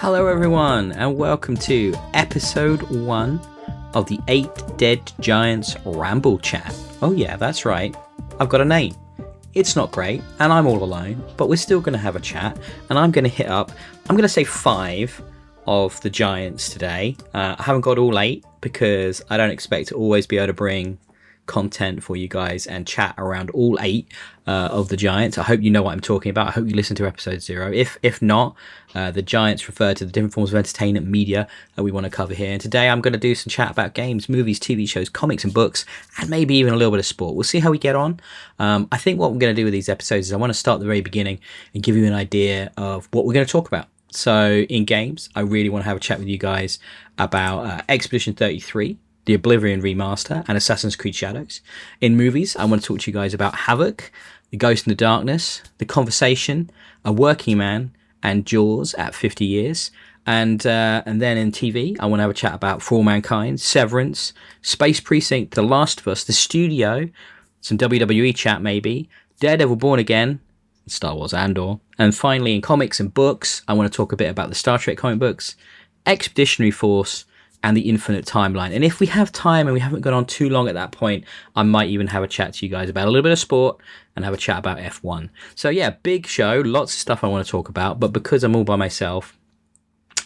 Hello everyone and welcome to episode 1 of the 8 Dead Giants Ramble Chat. Oh yeah, that's right, I've got a name. It's not great and I'm all alone, but we're still going to have a chat and I'm going to hit up, I'm going to say 5 of the Giants today. I haven't got all 8 because I don't expect to always be able to bring content for you guys and chat around all 8 of the Giants. I hope you know what I'm talking about. I hope you listen to episode 0. If not, the Giants refer to the different forms of entertainment media that we want to cover here. And today I'm going to do some chat about games, movies, TV shows, comics and books, and maybe even a little bit of sport. We'll see how we get on. I think what we're going to do with these episodes is I want to start at the very beginning and give you an idea of what we're going to talk about. So in games, I really want to have a chat with you guys about Expedition 33, the Oblivion Remaster, and Assassin's Creed Shadows. In movies, I want to talk to you guys about Havoc, The Ghost in the Darkness, The Conversation, A Working Man, and Jaws at 50 years. And then in TV, I want to have a chat about For All Mankind, Severence, Space Precinct, The Last of Us, The Studio, some WWE chat maybe, Daredevil Born Again, Star Wars Andor, and finally in comics and books, I want to talk a bit about the Star Trek comic books, Expeditionary Force, and the Infinite Timeline. And if we have time and we haven't gone on too long at that point, I might even have a chat to you guys about a little bit of sport and have a chat about F1. So yeah, big show, lots of stuff I want to talk about, but because I'm all by myself,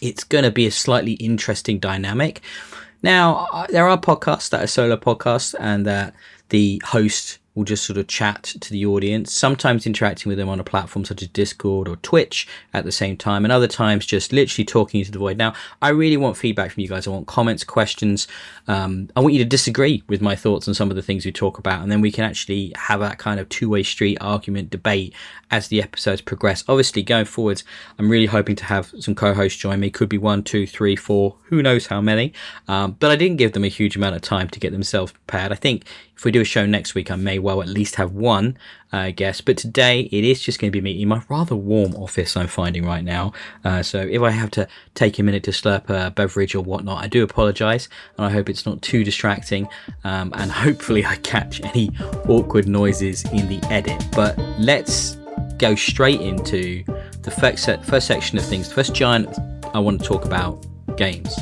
it's going to be a slightly interesting dynamic. Now, there are podcasts that are solo podcasts and that the host will just sort of chat to the audience, sometimes interacting with them on a platform such as Discord or Twitch at the same time, and other times just literally talking into the void. Now, I really want feedback from you guys. I want comments, questions. I want you to disagree with my thoughts on some of the things we talk about, and then we can actually have that kind of two-way street argument debate as the episodes progress. Obviously, going forwards, I'm really hoping to have some co-hosts join me. Could be 1, 2, 3, 4, who knows how many. But I didn't give them a huge amount of time to get themselves prepared. I think if we do a show next week, I may well at least have one guest. But today, it is just going to be me in my rather warm office I'm finding right now. So if I have to take a minute to slurp a beverage or whatnot, I do apologise. And I hope it's not too distracting. And hopefully I catch any awkward noises in the edit. But let's go straight into the first section of things. The first giant I want to talk about, games.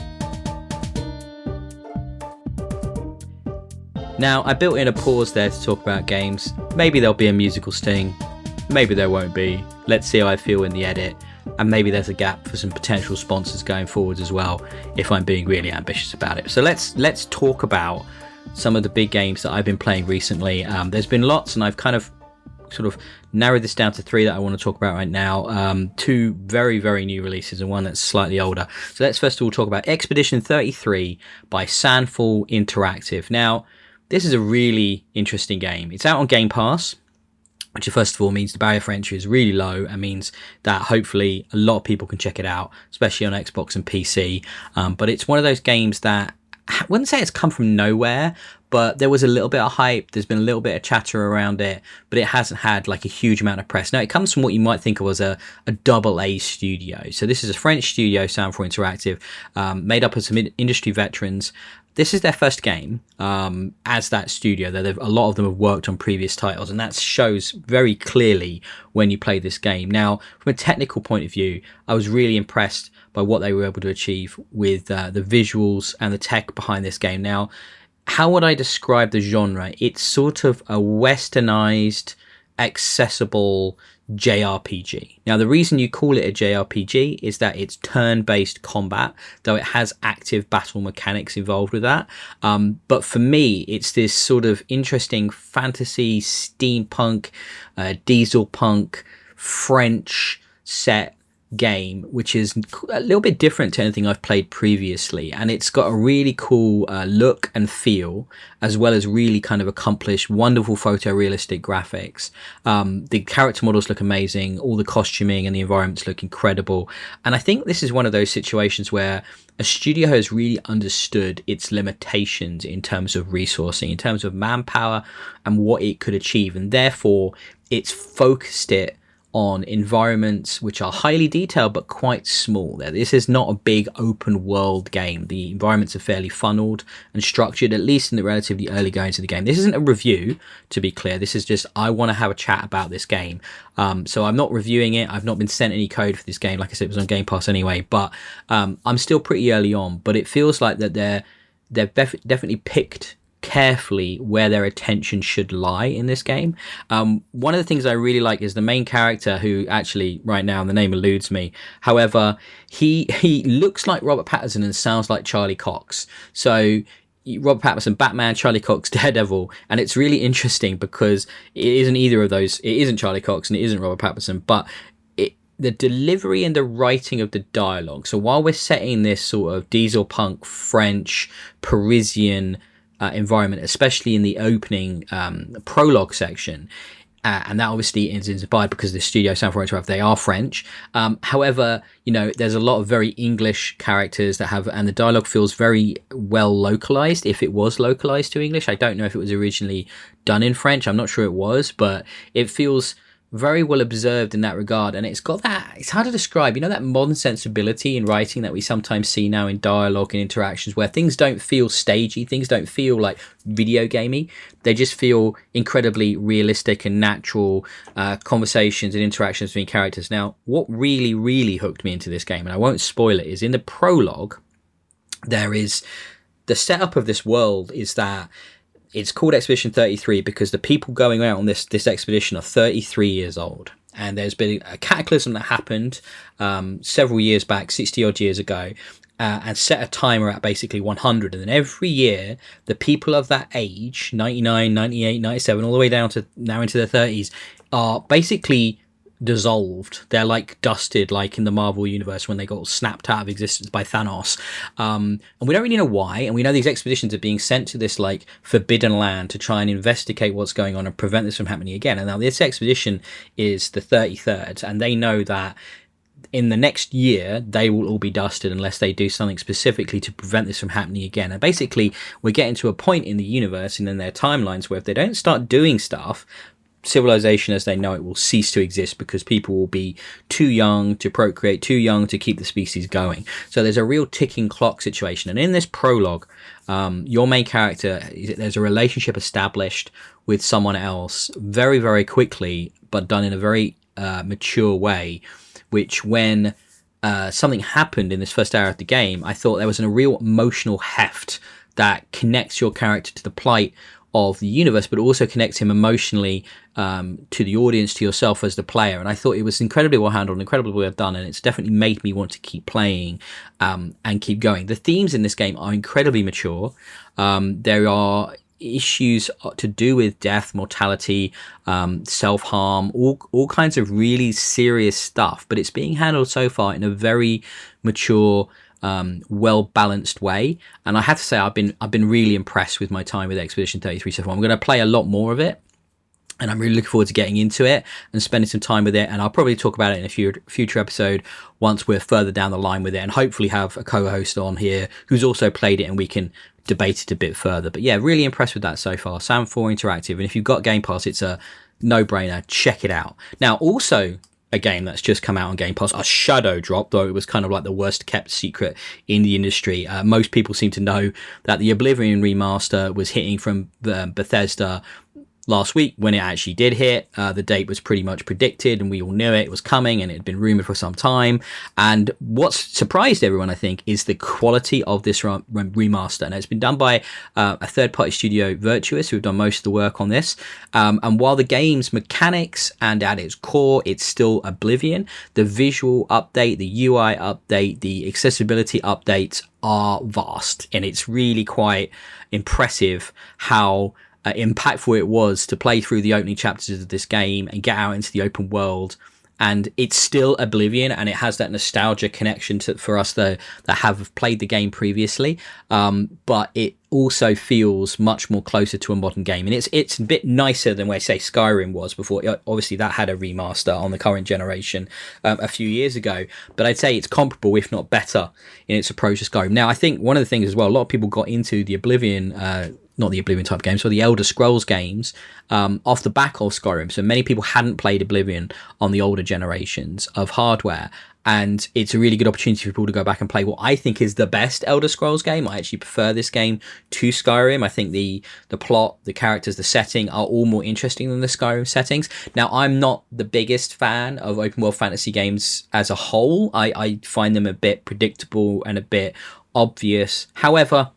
Now, I built in a pause there to talk about games. Maybe there'll be a musical sting, maybe there won't be. Let's see how I feel in the edit, and maybe there's a gap for some potential sponsors going forwards as well if I'm being really ambitious about it. So let's talk about some of the big games that I've been playing recently. There's been lots, and I've kind of sort of narrowed this down to 3 that I want to talk about right now. 2 very, very new releases and one that's slightly older. So let's first of all talk about Expedition 33 by Sandfall Interactive. Now, this is a really interesting game. It's out on Game Pass, which first of all means the barrier for entry is really low and means that hopefully a lot of people can check it out, especially on Xbox and PC. But it's one of those games that I wouldn't say it's come from nowhere, but there was a little bit of hype. There's been a little bit of chatter around it, but it hasn't had like a huge amount of press. Now, it comes from what you might think of as a AA studio. So this is a French studio, Sandfall Interactive, made up of some industry veterans. This is their first game as that studio. A lot of them have worked on previous titles, and that shows very clearly when you play this game. Now, from a technical point of view, I was really impressed by what they were able to achieve with the visuals and the tech behind this game. Now, how would I describe the genre? It's sort of a westernized, accessible JRPG. Now, the reason you call it a JRPG is that it's turn-based combat, though it has active battle mechanics involved with that. But for me, it's this sort of interesting fantasy, steampunk, diesel punk, French set game, which is a little bit different to anything I've played previously, and it's got a really cool look and feel, as well as really kind of accomplished, wonderful photorealistic graphics. The character models look amazing, all the costuming and the environments look incredible, and I think this is one of those situations where a studio has really understood its limitations in terms of resourcing, in terms of manpower and what it could achieve, and therefore it's focused it on environments which are highly detailed but quite small. This is not a big open world game. The environments are fairly funneled and structured, at least in the relatively early goings of the game. This isn't a review, to be clear. This is just, I want to have a chat about this game. So I'm not reviewing it. I've not been sent any code for this game. Like I said, it was on Game Pass anyway, but I'm still pretty early on. But it feels like that they've definitely picked carefully where their attention should lie in this game. One of the things I really like is the main character, who actually right now the name eludes me. However, he looks like Robert Pattinson and sounds like Charlie Cox. So Robert Pattinson, Batman, Charlie Cox, Daredevil, and it's really interesting because it isn't either of those. It isn't Charlie Cox and it isn't Robert Pattinson, but the delivery and the writing of the dialogue. So while we're setting this sort of diesel punk French Parisian environment, especially in the opening prologue section, and that obviously is inspired because the studio Sound 4 they are French. However, there's a lot of very English characters that have, and the dialogue feels very well localized. If it was localized to English, I don't know if it was originally done in French. I'm not sure it was, but it feels very well observed in that regard. And it's got that, it's hard to describe, that modern sensibility in writing that we sometimes see now in dialogue and interactions, where things don't feel stagey, things don't feel like video gamey, they just feel incredibly realistic and natural conversations and interactions between characters. Now, what really hooked me into this game, and I won't spoil it, is in the prologue, there is the setup of this world is that it's called Expedition 33 because the people going out on this expedition are 33 years old. And there's been a cataclysm that happened several years back, 60 odd years ago, and set a timer at basically 100. And then every year, the people of that age, 99, 98, 97, all the way down to now into their 30s, are basically dissolved. They're like dusted, like in the Marvel universe when they got snapped out of existence by Thanos. And we don't really know why. And we know these expeditions are being sent to this like forbidden land to try and investigate what's going on and prevent this from happening again. And now this expedition is the 33rd, and they know that in the next year they will all be dusted unless they do something specifically to prevent this from happening again. And basically we're getting to a point in the universe and in their timelines where if they don't start doing stuff, civilization as they know it will cease to exist because people will be too young to procreate, too young to keep the species going. So there's a real ticking clock situation. And in this prologue, your main character, there's a relationship established with someone else very quickly, but done in a very mature way, which when something happened in this first hour of the game, I thought there was a real emotional heft that connects your character to the plight of the universe, but also connects him emotionally to the audience, to yourself as the player. And I thought it was incredibly well handled, incredibly well done, and it's definitely made me want to keep playing and keep going. The themes in this game are incredibly mature. There are issues to do with death, mortality, self-harm, all kinds of really serious stuff, but it's being handled so far in a very mature, well balanced way. And I have to say I've been really impressed with my time with Expedition 33 so far. I'm going to play a lot more of it, and I'm really looking forward to getting into it and spending some time with it. And I'll probably talk about it in a future episode once we're further down the line with it, and hopefully have a co-host on here who's also played it and we can debate it a bit further. But yeah, really impressed with that so far. Sound 4 Interactive, and if you've got Game Pass, it's a no-brainer. Check it out. Now, also a game that's just come out on Game Pass, a shadow drop, though it was kind of like the worst kept secret in the industry. Most people seem to know that the Oblivion remaster was hitting from Bethesda last week. When it actually did hit, the date was pretty much predicted and we all knew it was coming, and it had been rumored for some time. And what's surprised everyone, I think, is the quality of this remaster. And it's been done by a third-party studio, Virtuous, who've done most of the work on this. And while the game's mechanics and at its core, it's still Oblivion, the visual update, the UI update, the accessibility updates are vast. And it's really quite impressive how impactful it was to play through the opening chapters of this game and get out into the open world. And it's still Oblivion, and it has that nostalgia connection for us that have played the game previously. But it also feels much more closer to a modern game, and it's a bit nicer than where, say, Skyrim was before. Obviously, that had a remaster on the current generation a few years ago, but I'd say it's comparable, if not better, in its approach to Skyrim. Now, I think one of the things as well, a lot of people got into the Oblivion not the Oblivion type games, but the Elder Scrolls games off the back of Skyrim. So many people hadn't played Oblivion on the older generations of hardware. And it's a really good opportunity for people to go back and play what I think is the best Elder Scrolls game. I actually prefer this game to Skyrim. I think the plot, the characters, the setting are all more interesting than the Skyrim settings. Now, I'm not the biggest fan of open world fantasy games as a whole. I find them a bit predictable and a bit obvious. However,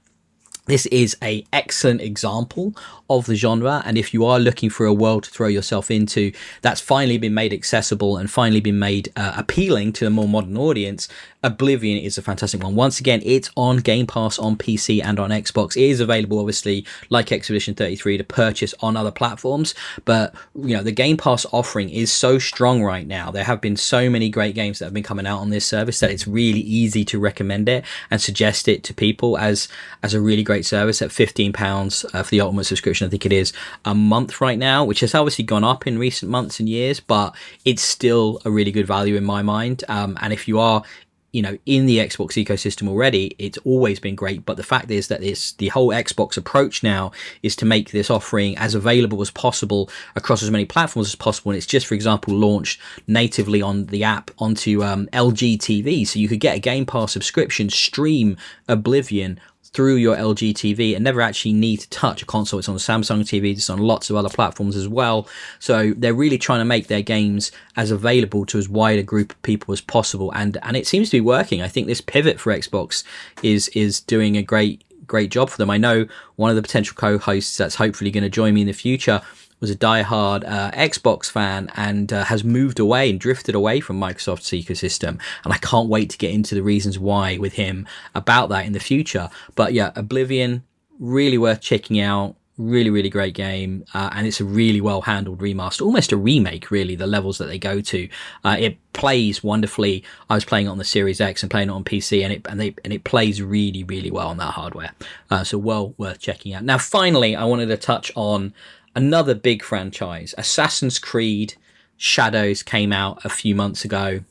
this is an excellent example of the genre, and if you are looking for a world to throw yourself into that's finally been made accessible and finally been made appealing to a more modern audience, Oblivion is a fantastic one. Once again, it's on Game Pass on PC and on Xbox. It is available, obviously, like Expedition 33, to purchase on other platforms, but the Game Pass offering is so strong right now. There have been so many great games that have been coming out on this service that it's really easy to recommend it and suggest it to people as a really great service at £15 for the ultimate subscription. I think it is a month right now, which has obviously gone up in recent months and years, but it's still a really good value in my mind. And if you are in the Xbox ecosystem already, it's always been great. But the fact is that the whole Xbox approach now is to make this offering as available as possible across as many platforms as possible. And it's just, for example, launched natively on the app onto LG TV. So you could get a Game Pass subscription, stream Oblivion through your LG TV and never actually need to touch a console. It's on Samsung TV, it's on lots of other platforms as well. So they're really trying to make their games as available to as wide a group of people as possible, and it seems to be working. I think this pivot for Xbox is doing a great job for them. I know one of the potential co-hosts that's hopefully going to join me in the future was a diehard Xbox fan and has moved away and drifted away from Microsoft's ecosystem. And I can't wait to get into the reasons why with him about that in the future. But yeah, Oblivion, really worth checking out. Really, really great game. And it's a really well handled remaster, almost a remake, really, the levels that they go to. It plays wonderfully. I was playing it on the Series X and playing it on PC, and it plays really, really well on that hardware. So well worth checking out. Now, finally, I wanted to touch on another big franchise. Assassin's Creed Shadows came out a few months ago.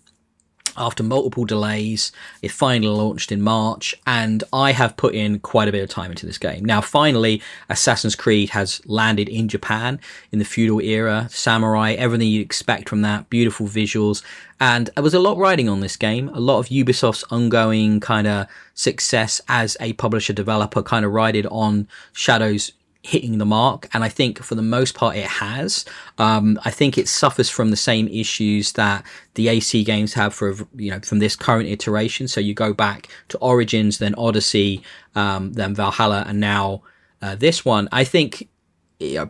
After multiple delays, it finally launched in March, and I have put in quite a bit of time into this game. Now, finally, Assassin's Creed has landed in Japan in the feudal era, samurai, everything you expect from that, beautiful visuals, and there was a lot riding on this game. A lot of Ubisoft's ongoing kind of success as a publisher developer kind of rided on Shadows hitting the mark, and I think for the most part it has. I think it suffers from the same issues that the AC games have from this current iteration. So you go back to Origins, then Odyssey, then Valhalla, and now this one. I think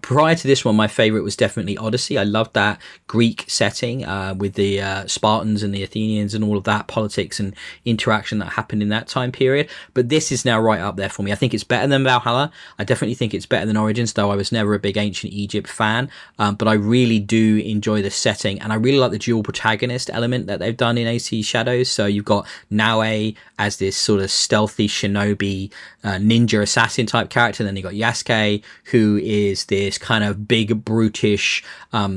prior to this one, my favorite was definitely Odyssey. I loved that Greek setting with the Spartans and the Athenians and all of that politics and interaction that happened in that time period. But this is now right up there for me. I think it's better than Valhalla. I definitely think it's better than Origins, though I was never a big ancient Egypt fan. But I really do enjoy the setting, and I really like the dual protagonist element that they've done in AC Shadows. So you've got Naue as this sort of stealthy shinobi ninja assassin type character, and then you've got Yasuke, who is this kind of big brutish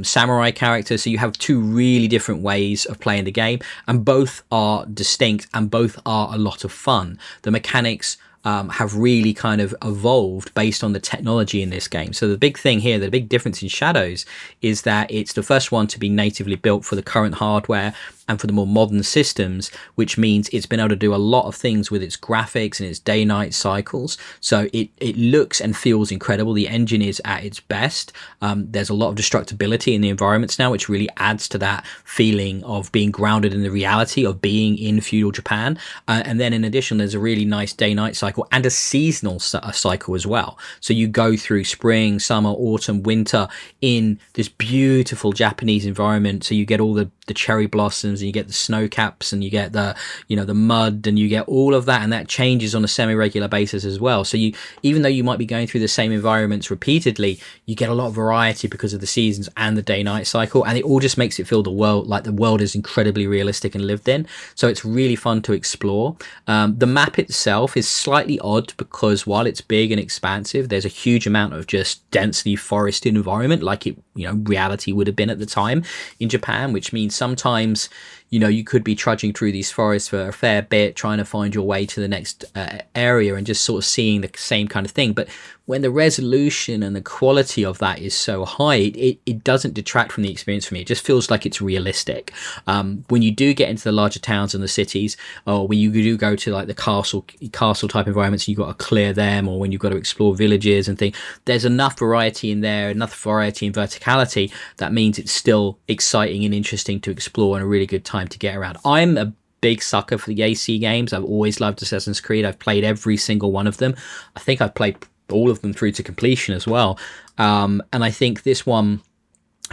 samurai character. So you have two really different ways of playing the game, and both are distinct and both are a lot of fun. The mechanics have really kind of evolved based on the technology in this game. So the big thing here, the big difference in Shadows, is that it's the first one to be natively built for the current hardware and for the more modern systems, which means it's been able to do a lot of things with its graphics and its day-night cycles. So it looks and feels incredible. The engine is at its best. There's a lot of destructibility in the environments now, which really adds to that feeling of being grounded in the reality of being in feudal Japan. And then in addition, there's a really nice day-night cycle and a seasonal cycle as well. So you go through spring, summer, autumn, winter in this beautiful Japanese environment. So you get all the cherry blossoms, and you get the snow caps, and you get the mud, and you get all of that, and that changes on a semi-regular basis as well. So you, even though you might be going through the same environments repeatedly, you get a lot of variety because of the seasons and the day-night cycle, and it all just makes it feel the world is incredibly realistic and lived in. So it's really fun to explore. The map itself is slightly odd because while it's big and expansive, there's a huge amount of just densely forested environment, like it reality would have been at the time in Japan, which means sometimes you could be trudging through these forests for a fair bit, trying to find your way to the next area and just sort of seeing the same kind of thing. But when the resolution and the quality of that is so high, it doesn't detract from the experience for me. It just feels like it's realistic. When you do get into the larger towns and the cities, or when you do go to like the castle type environments, you've got to clear them, or when you've got to explore villages and things, there's enough variety in there, enough variety and verticality that means it's still exciting and interesting to explore and a really good time to get around. I'm a big sucker for the AC games. I've always loved Assassin's Creed. I've played every single one of them. I think I've played all of them through to completion as well. And I think this one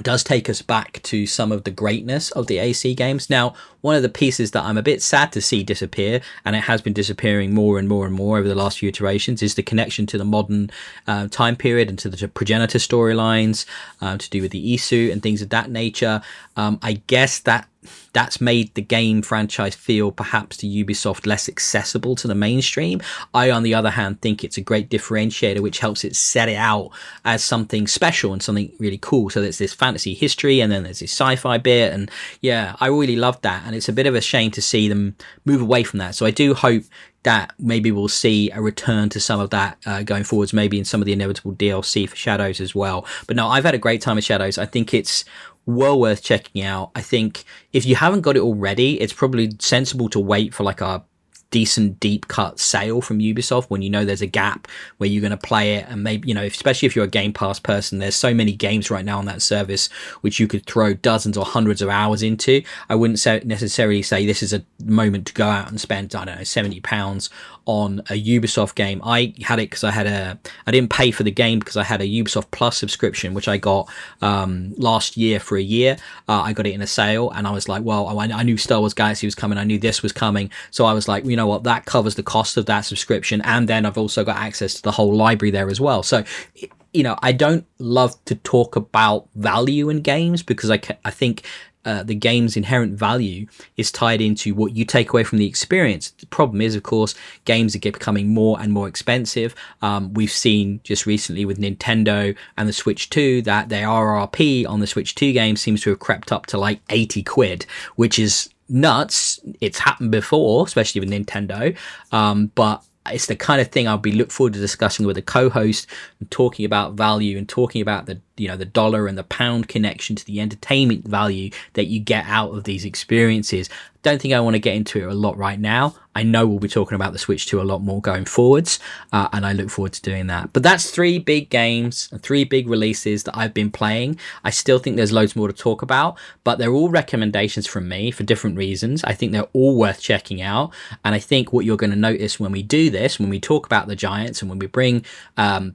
does take us back to some of the greatness of the AC games. Now, one of the pieces that I'm a bit sad to see disappear, and it has been disappearing more and more and more over the last few iterations, is the connection to the modern time period and to the progenitor storylines to do with the Isu and things of that nature. I guess that's made the game franchise feel perhaps to Ubisoft less accessible to the mainstream. I, on the other hand, think it's a great differentiator, which helps it set it out as something special and something really cool. So there's this fantasy history and then there's this sci-fi bit. And yeah, I really loved that. And it's a bit of a shame to see them move away from that. So I do hope that maybe we'll see a return to some of that going forwards, maybe in some of the inevitable DLC for Shadows as well. But no, I've had a great time with Shadows. I think it's well worth checking out. I think if you haven't got it already, it's probably sensible to wait for like a decent deep cut sale from Ubisoft when you know there's a gap where you're going to play it. And maybe, especially if you're a Game Pass person, there's so many games right now on that service which you could throw dozens or hundreds of hours into. I wouldn't necessarily say this is a moment to go out and spend, I don't know, £70 on a Ubisoft game. I had it because I didn't pay for the game because I had a Ubisoft Plus subscription, which I got last year for a year. I got it in a sale and I was like, well, I knew Star Wars Galaxy was coming. I knew this was coming. So I was like, you know what, that covers the cost of that subscription. And then I've also got access to the whole library there as well. So, I don't love to talk about value in games because I think the game's inherent value is tied into what you take away from the experience. The problem is, of course, games are becoming more and more expensive. We've seen just recently with Nintendo and the Switch 2 that their RRP on the Switch 2 game seems to have crept up to like 80 quid, which is nuts. It's happened before, especially with Nintendo. But it's the kind of thing I'll be look forward to discussing with a co-host and talking about value and talking about the dollar and the pound connection to the entertainment value that you get out of these experiences. Don't think I want to get into it a lot right now. I know we'll be talking about the Switch 2 a lot more going forwards, and I look forward to doing that. But that's 3 big games and 3 big releases that I've been playing. I still think there's loads more to talk about, but they're all recommendations from me for different reasons. I think they're all worth checking out, and I think what you're going to notice when we do this, when we talk about the Giants and when we bring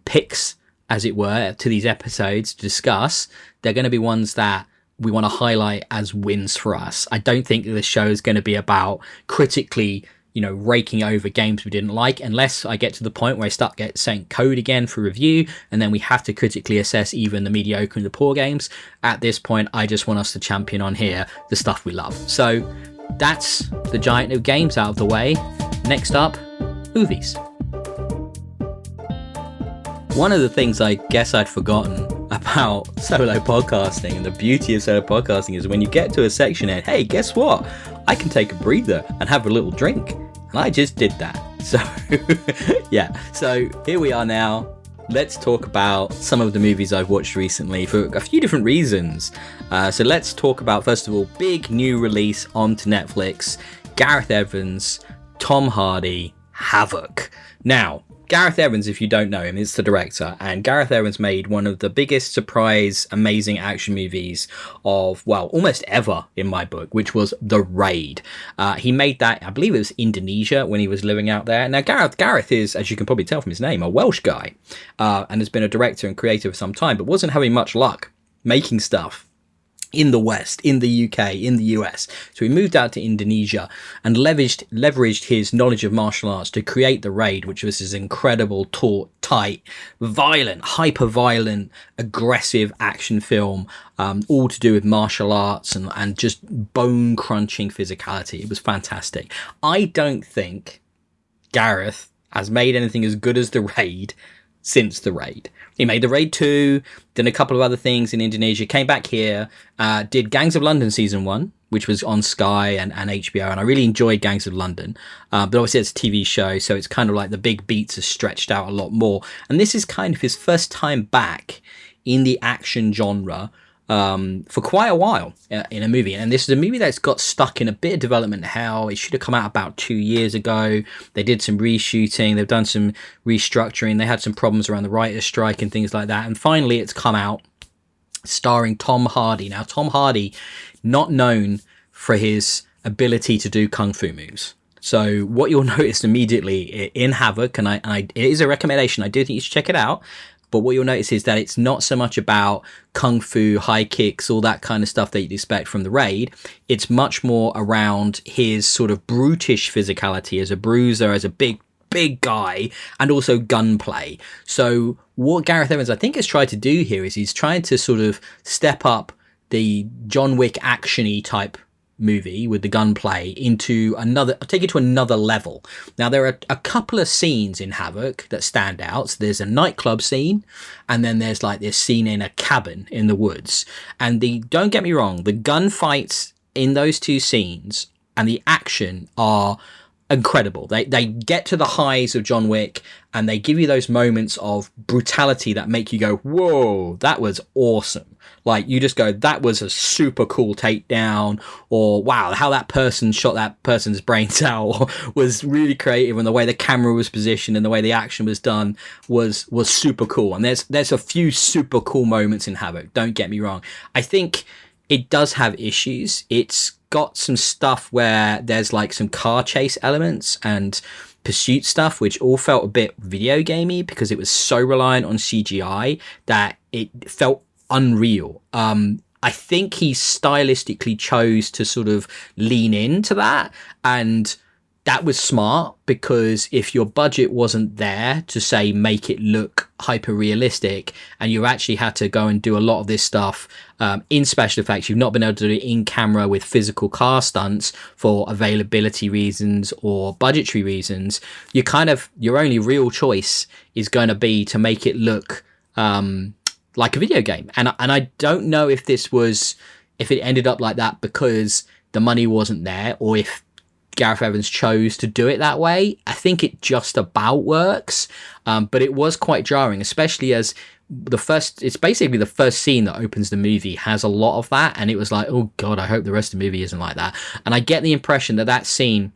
picks, as it were, to these episodes to discuss, they're going to be ones that we want to highlight as wins for us. I don't think this show is going to be about critically, raking over games we didn't like, unless I get to the point where I start saying code again for review, and then we have to critically assess even the mediocre and the poor games. At this point, I just want us to champion on here the stuff we love. So that's the giant of games out of the way. Next up, movies. One of the things I guess I'd forgotten about solo podcasting and the beauty of solo podcasting is when you get to a section and, hey, guess what? I can take a breather and have a little drink. And I just did that. So, yeah. So here we are now. Let's talk about some of the movies I've watched recently for a few different reasons. So let's talk about, first of all, big new release onto Netflix, Gareth Evans, Tom Hardy, Havoc. Now, Gareth Evans, if you don't know him, is the director, and Gareth Evans made one of the biggest surprise, amazing action movies of, well, almost ever in my book, which was The Raid. He made that, I believe it was Indonesia when he was living out there. Now, Gareth is, as you can probably tell from his name, a Welsh guy, and has been a director and creator for some time, but wasn't having much luck making stuff in the West, in the UK, in the US. So he moved out to Indonesia and leveraged his knowledge of martial arts to create The Raid, which was this incredible, taut, tight, violent, hyper-violent, aggressive action film, all to do with martial arts and just bone-crunching physicality. It was fantastic. I don't think Gareth has made anything as good as The Raid since the Raid. He made the Raid 2, did a couple of other things in Indonesia, came back here, did Gangs of London season 1, which was on Sky and HBO, and I really enjoyed Gangs of London. But obviously it's a TV show, so it's kind of like the big beats are stretched out a lot more. And this is kind of his first time back in the action genre for quite a while in a movie. And this is a movie that's got stuck in a bit of development hell. It should have come out about 2 years ago. They did some reshooting. They've done some restructuring. They had some problems around the writer's strike and things like that. And finally it's come out starring Tom Hardy. Now, Tom Hardy, not known for his ability to do kung fu moves. So what you'll notice immediately in Havoc, and it is a recommendation, I do think you should check it out, but what you'll notice is that it's not so much about kung fu, high kicks, all that kind of stuff that you'd expect from the Raid. It's much more around his sort of brutish physicality as a bruiser, as a big guy, and also gunplay. So what Gareth Evans, I think, has tried to do here is he's trying to sort of step up the John Wick action-y type movie with the gunplay into take it to another level. Now, there are a couple of scenes in Havoc that stand out. So there's a nightclub scene, and then there's like this scene in a cabin in the woods. And don't get me wrong, the gunfights in those two scenes and the action are incredible. They get to the highs of John Wick, and they give you those moments of brutality that make you go, whoa, that was awesome. Like, you just go, that was a super cool takedown, or wow, how that person shot that person's brains out was really creative, and the way the camera was positioned and the way the action was done was super cool. And there's a few super cool moments in Havoc, don't get me wrong. I think it does have issues. It's got some stuff where there's like some car chase elements and pursuit stuff, which all felt a bit video gamey because it was so reliant on CGI that it felt unreal. I think he stylistically chose to sort of lean into that, and that was smart, because if your budget wasn't there to say make it look hyper realistic, and you actually had to go and do a lot of this stuff in special effects, you've not been able to do it in camera with physical car stunts for availability reasons or budgetary reasons, your only real choice is going to be to make it look like a video game. And I don't know if it ended up like that because the money wasn't there, or if Gareth Evans chose to do it that way. I think it just about works, but it was quite jarring, especially as it's basically the first scene that opens the movie has a lot of that, and it was like, oh god, I hope the rest of the movie isn't like that. And I get the impression that scene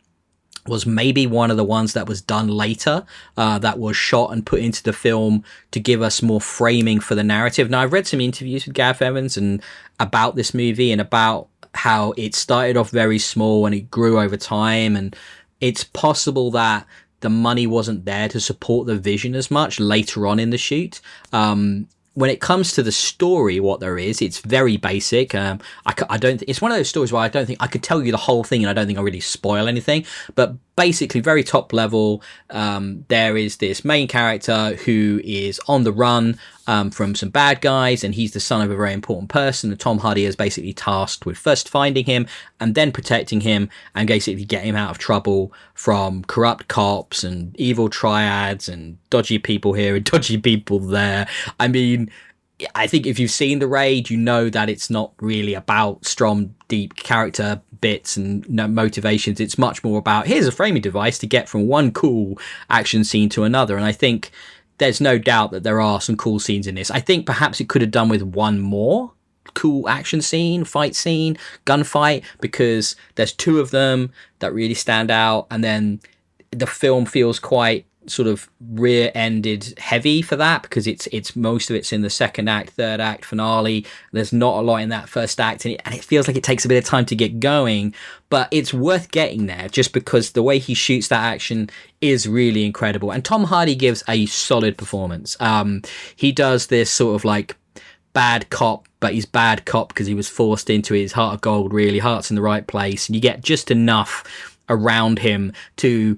was maybe one of the ones that was done later, that was shot and put into the film to give us more framing for the narrative. Now, I've read some interviews with Gareth Evans and about this movie, and about how it started off very small and it grew over time, and it's possible that the money wasn't there to support the vision as much later on in the shoot. When it comes to the story, what there is, it's very basic. It's one of those stories where I don't think I could tell you the whole thing, and I don't think I'll really spoil anything. But basically, very top level, there is this main character who is on the run from some bad guys, and he's the son of a very important person. And Tom Hardy is basically tasked with first finding him and then protecting him, and basically getting him out of trouble from corrupt cops and evil triads and dodgy people here and dodgy people there. I mean, I think if you've seen The Raid, you know that it's not really about strong, deep character bits and motivations. It's much more about, here's a framing device to get from one cool action scene to another. And I think there's no doubt that there are some cool scenes in this. I think perhaps it could have done with one more cool action scene, fight scene, gunfight, because there's two of them that really stand out. And then the film feels quite sort of rear-ended heavy for that, because it's most of it's in the second act, third act, finale. There's not a lot in that first act, and it feels like it takes a bit of time to get going, but it's worth getting there just because the way he shoots that action is really incredible. And Tom Hardy gives a solid performance. He does this sort of like bad cop, but he's bad cop because he was forced into it. His heart of gold, really, heart's in the right place, and you get just enough around him to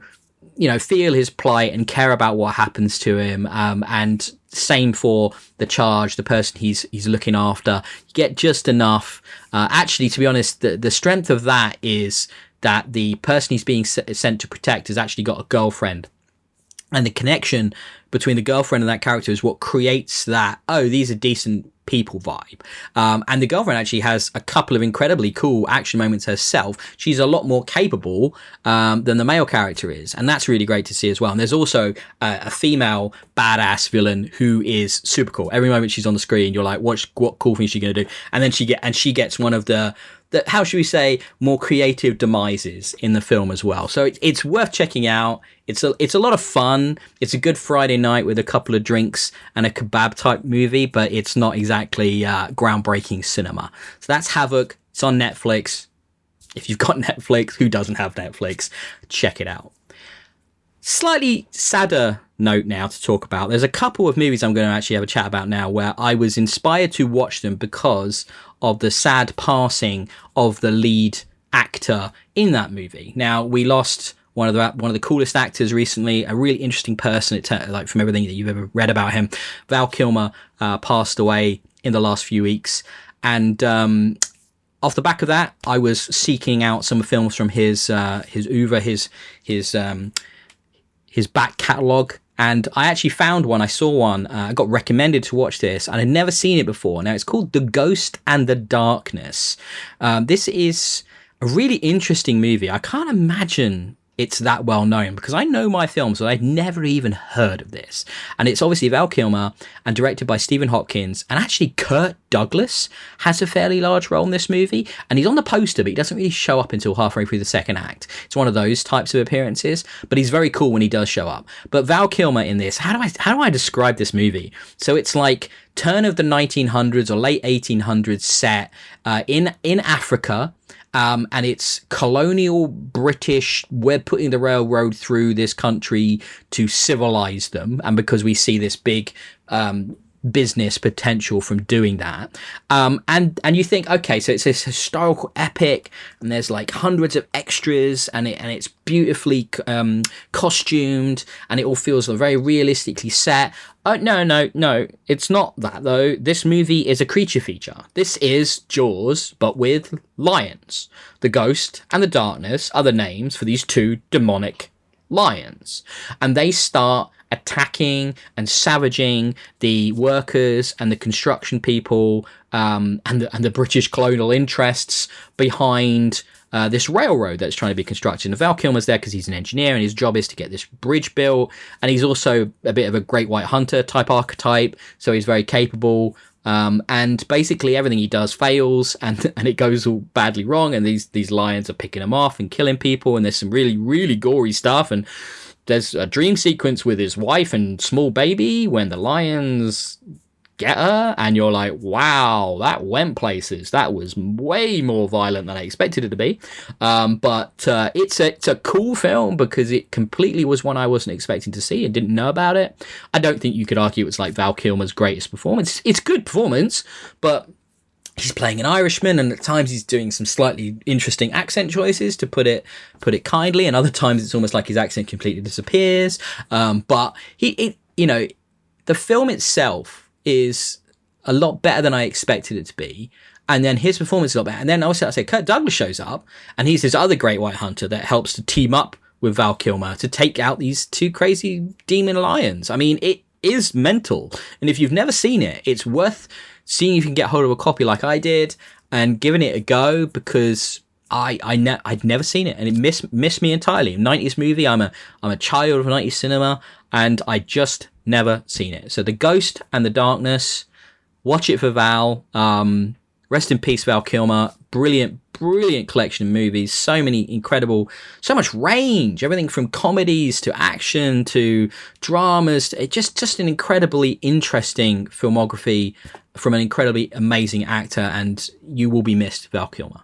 feel his plight and care about what happens to him. And same for the charge, the person he's looking after. You get just enough. Actually, to be honest, the strength of that is that the person he's being sent to protect has actually got a girlfriend And the connection between the girlfriend and that character is what creates that, oh, these are decent people vibe. And the girlfriend actually has a couple of incredibly cool action moments herself. She's a lot more capable than the male character is. And that's really great to see as well. And there's also a female badass villain who is super cool. Every moment she's on the screen, you're like, what cool thing is she going to do? And then she gets one of the how should we say, more creative demises in the film as well. So it's worth checking out. It's a lot of fun. It's a good Friday night with a couple of drinks and a kebab type movie, but it's not exactly groundbreaking cinema. So that's Havoc. It's on Netflix. If you've got Netflix, who doesn't have Netflix? Check it out. Slightly sadder note now to talk about. There's a couple of movies I'm going to actually have a chat about now where I was inspired to watch them because of the sad passing of the lead actor in that movie. Now, we lost one of the coolest actors recently, a really interesting person, like from everything that you've ever read about him. Val Kilmer passed away in the last few weeks, and off the back of that, I was seeking out some films from his oeuvre, his back catalogue. And I actually found one. I saw one. I got recommended to watch this, and I'd never seen it before. Now, it's called The Ghost and the Darkness. This is a really interesting movie. I can't imagine it's that well known because I know my films, but I'd never even heard of this. And it's obviously Val Kilmer and directed by Stephen Hopkins. And actually, Kirk Douglas has a fairly large role in this movie. And he's on the poster, but he doesn't really show up until halfway through the second act. It's one of those types of appearances, but he's very cool when he does show up. But Val Kilmer in this, how do I describe this movie? So it's like turn of the 1900s or late 1800s set in Africa. And it's colonial British. We're putting the railroad through this country to civilize them. And because we see this big business potential from doing that. And you think, okay, so it's this historical epic and there's like hundreds of extras and it's beautifully costumed and it all feels very realistically set. No, it's not that though. This movie is a creature feature. This is Jaws, but with lions. The Ghost and the Darkness are the names for these two demonic lions. And they start attacking and savaging the workers and the construction people and the British colonial interests behind this railroad that's trying to be constructed. And Val Kilmer's there because he's an engineer and his job is to get this bridge built. And he's also a bit of a great white hunter type archetype, so he's very capable. And basically everything he does fails and it goes all badly wrong. And these lions are picking him off and killing people. And there's some really, really gory stuff. And there's a dream sequence with his wife and small baby when the lions get her. And you're like, wow, that went places. That was way more violent than I expected it to be. But it's a cool film because it completely was one I wasn't expecting to see and didn't know about it. I don't think you could argue it's like Val Kilmer's greatest performance. It's good performance, but he's playing an Irishman, and at times he's doing some slightly interesting accent choices, to put it kindly, and other times it's almost like his accent completely disappears. But the film itself is a lot better than I expected it to be, and then his performance is a lot better. And then also I say Kirk Douglas shows up, and he's this other great white hunter that helps to team up with Val Kilmer to take out these two crazy demon lions. I mean, it is mental, and if you've never seen it, it's worth seeing if you can get hold of a copy like I did and giving it a go, because I'd never seen it and it missed me entirely. 90s movie, I'm a child of 90s cinema and I just never seen it. So The Ghost and the Darkness, watch it for Val. Rest in peace, Val Kilmer. Brilliant collection of movies. So much range. Everything from comedies to action to dramas. Just an incredibly interesting filmography from an incredibly amazing actor, and you will be missed, Val Kilmer.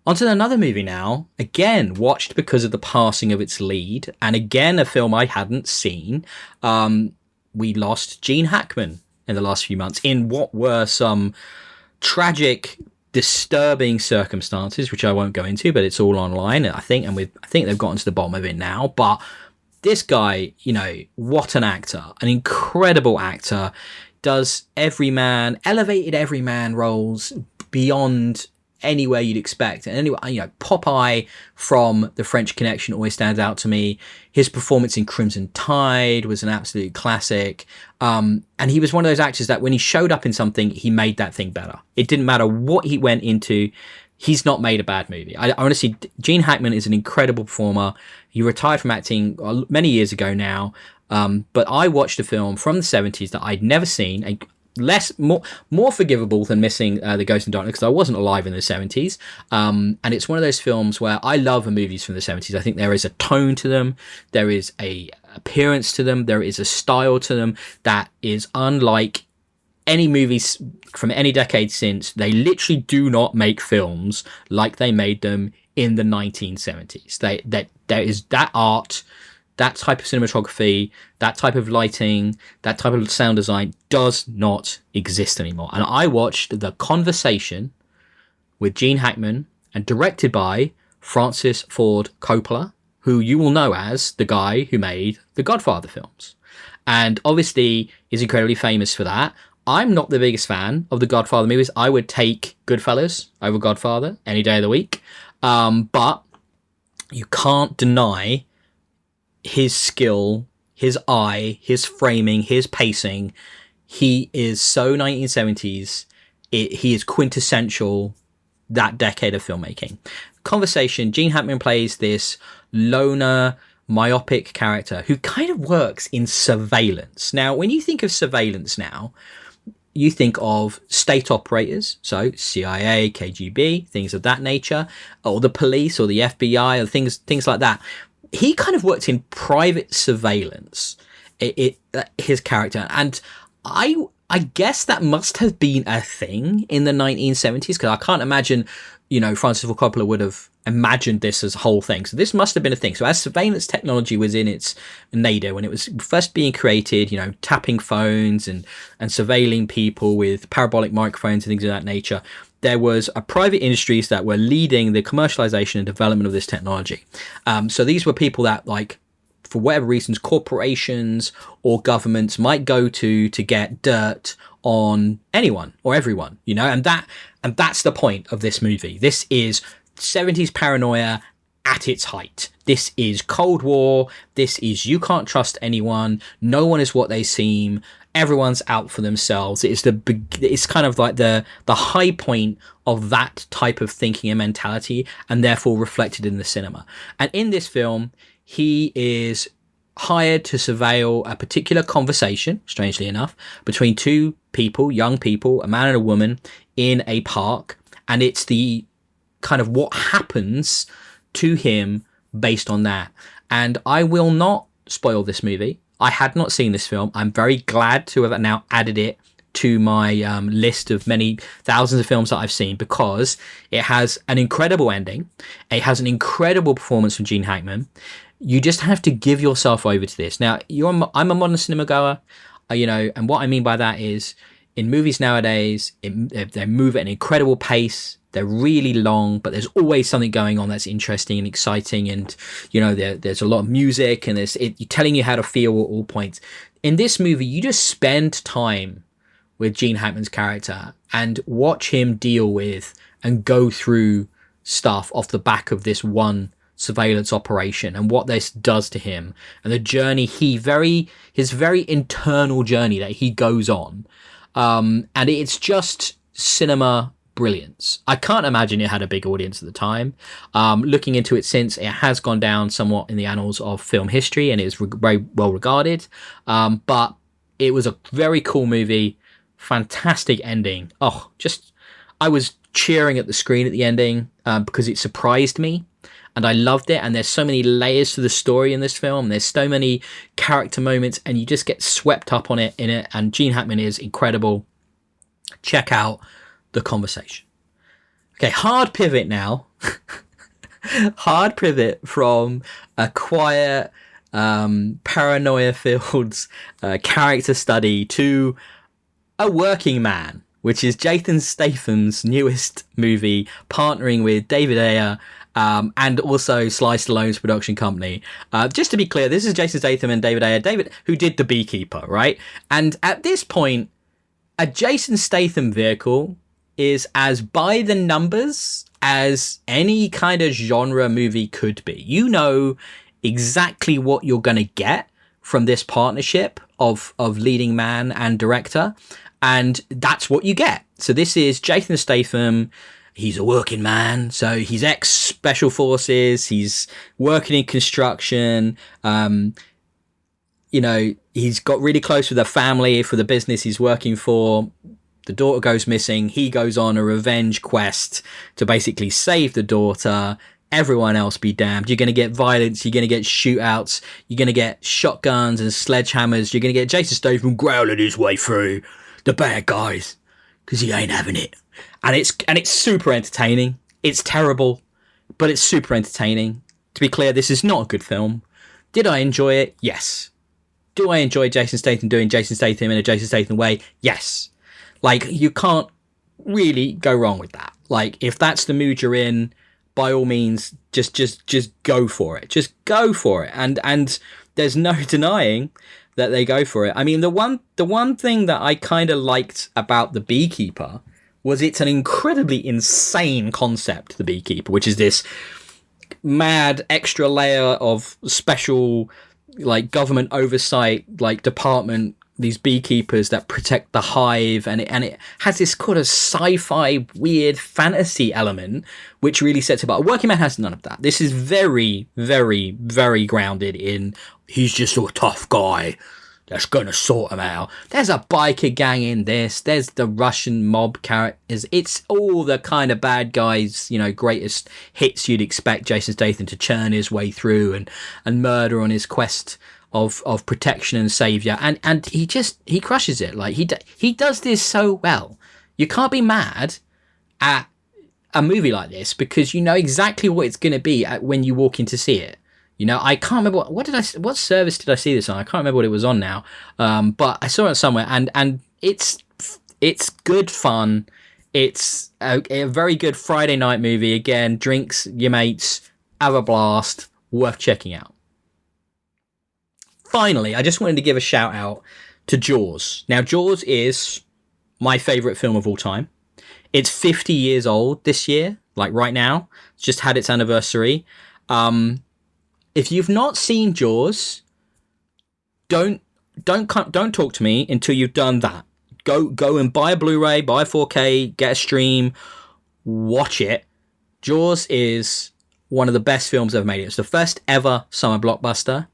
On to another movie now. Again, watched because of the passing of its lead, and again, a film I hadn't seen. We lost Gene Hackman in the last few months in what were some tragic, disturbing circumstances, which I won't go into, but it's all online, I think, and I think they've gotten to the bottom of it now. But this guy, what an actor, an incredible actor, does elevated everyman roles beyond anywhere you'd expect. And anyway, Popeye from The French Connection always stands out to me. His performance in Crimson Tide was an absolute classic. And he was one of those actors that when he showed up in something, he made that thing better. It didn't matter what he went into. He's not made a bad movie. I honestly, Gene Hackman is an incredible performer. He retired from acting many years ago now. But I watched a film from the 70s that I'd never seen, more forgivable than missing The Ghost in Darkness, because I wasn't alive in the 70s. And it's one of those films where I love movies from the 70s. I think there is a tone to them. There is a appearance to them. There is a style to them that is unlike any movies from any decade since. They literally do not make films like they made them in the 1970s. There is that art, that type of cinematography, that type of lighting, that type of sound design does not exist anymore. And I watched The Conversation with Gene Hackman and directed by Francis Ford Coppola, who you will know as the guy who made the Godfather films. And obviously is incredibly famous for that. I'm not the biggest fan of the Godfather movies. I would take Goodfellas over Godfather any day of the week. But you can't deny his skill, his eye, his framing, his pacing. He is so 1970s. He is quintessential that decade of filmmaking. Conversation, Gene Hackman plays this loner, myopic character who kind of works in surveillance. Now, when you think of surveillance now, you think of state operators, so CIA, KGB, things of that nature, or the police or the FBI or things like that. He kind of worked in private surveillance, his character. And I guess that must have been a thing in the 1970s, because I can't imagine, Francis Ford Coppola would have imagined this as a whole thing. So this must have been a thing. So as surveillance technology was in its nadir, when it was first being created, tapping phones and surveilling people with parabolic microphones and things of that nature, there was a private industries that were leading the commercialization and development of this technology. So these were people that, for whatever reasons, corporations or governments might go to get dirt on anyone or everyone, and that's the point of this movie. This is 70s paranoia at its height. This is Cold War. This is you can't trust anyone. No one is what they seem. Everyone's out for themselves. It's kind of like the high point of that type of thinking and mentality, and therefore reflected in the cinema. And in this film, he is hired to surveil a particular conversation, strangely enough, between two people, young people, a man and a woman, in a park. And it's the kind of what happens to him based on that. And I will not spoil this movie. I had not seen this film. I'm very glad to have now added it to my list of many thousands of films that I've seen, because it has an incredible ending. It has an incredible performance from Gene Hackman. You just have to give yourself over to this. Now, I'm a modern cinema goer, and what I mean by that is, in movies nowadays, they move at an incredible pace. They're really long, but there's always something going on that's interesting and exciting. And, there's a lot of music, and telling you how to feel at all points. In this movie, you just spend time with Gene Hackman's character and watch him deal with and go through stuff off the back of this one surveillance operation and what this does to him, and the journey his very internal journey that he goes on. And it's just cinema brilliance. I can't imagine it had a big audience at the time. Looking into it since, it has gone down somewhat in the annals of film history, and it's very well regarded. But it was a very cool movie. Fantastic ending. I was cheering at the screen at the ending because it surprised me. And I loved it. And there's so many layers to the story in this film. There's so many character moments, and you just get swept up in it. And Gene Hackman is incredible. Check out The Conversation. Okay, hard pivot now. Hard pivot from a quiet, paranoia-filled character study to a working man, which is Jason Statham's newest movie, partnering with David Ayer, and also Sly Stallone's production company. Just to be clear, this is Jason Statham and David Ayer. David, who did The Beekeeper, right? And at this point, a Jason Statham vehicle is as by the numbers as any kind of genre movie could be. You know exactly what you're going to get from this partnership of leading man and director, and that's what you get. So this is Jason Statham. He's a working man, so he's ex-special forces, he's working in construction, he's got really close with the family for the business he's working for. The daughter goes missing. He goes on a revenge quest to basically save the daughter. Everyone else be damned. You're going to get violence. You're going to get shootouts. You're going to get shotguns and sledgehammers. You're going to get Jason Statham growling his way through the bad guys because he ain't having it. And it's super entertaining. It's terrible, but it's super entertaining. To be clear, this is not a good film. Did I enjoy it? Yes. Do I enjoy Jason Statham doing Jason Statham in a Jason Statham way? Yes. Like, you can't really go wrong with that. Like, if that's the mood you're in, by all means, just go for it. Just go for it. And there's no denying that they go for it. I mean, the one thing that I kind of liked about The Beekeeper was it's an incredibly insane concept, The Beekeeper, which is this mad extra layer of special, like, government oversight, like, department, these beekeepers that protect the hive, and it has this kind of sci-fi weird fantasy element which really sets it apart. Working Man has none of that. This is very, very, very grounded in he's just a tough guy that's gonna sort him out. There's a biker gang in this. There's the Russian mob characters. It's all the kind of bad guys, greatest hits you'd expect Jason Statham to churn his way through and murder on his quest of protection and savior. And he crushes it. Like, he does this so well. You can't be mad at a movie like this because you know exactly what it's going to be when you walk in to see it. I can't remember what service did I see this on? I can't remember what it was on now. But I saw it somewhere, and it's good fun. It's a very good Friday night movie. Again, drinks, your mates, have a blast. Worth checking out. Finally, I just wanted to give a shout out to Jaws. Now, Jaws is my favorite film of all time. It's 50 years old this year, like right now. It's just had its anniversary. If you've not seen Jaws, don't talk to me until you've done that. Go and buy a Blu-ray, buy a 4K, get a stream, watch it. Jaws is one of the best films ever made. It's the first ever summer blockbuster.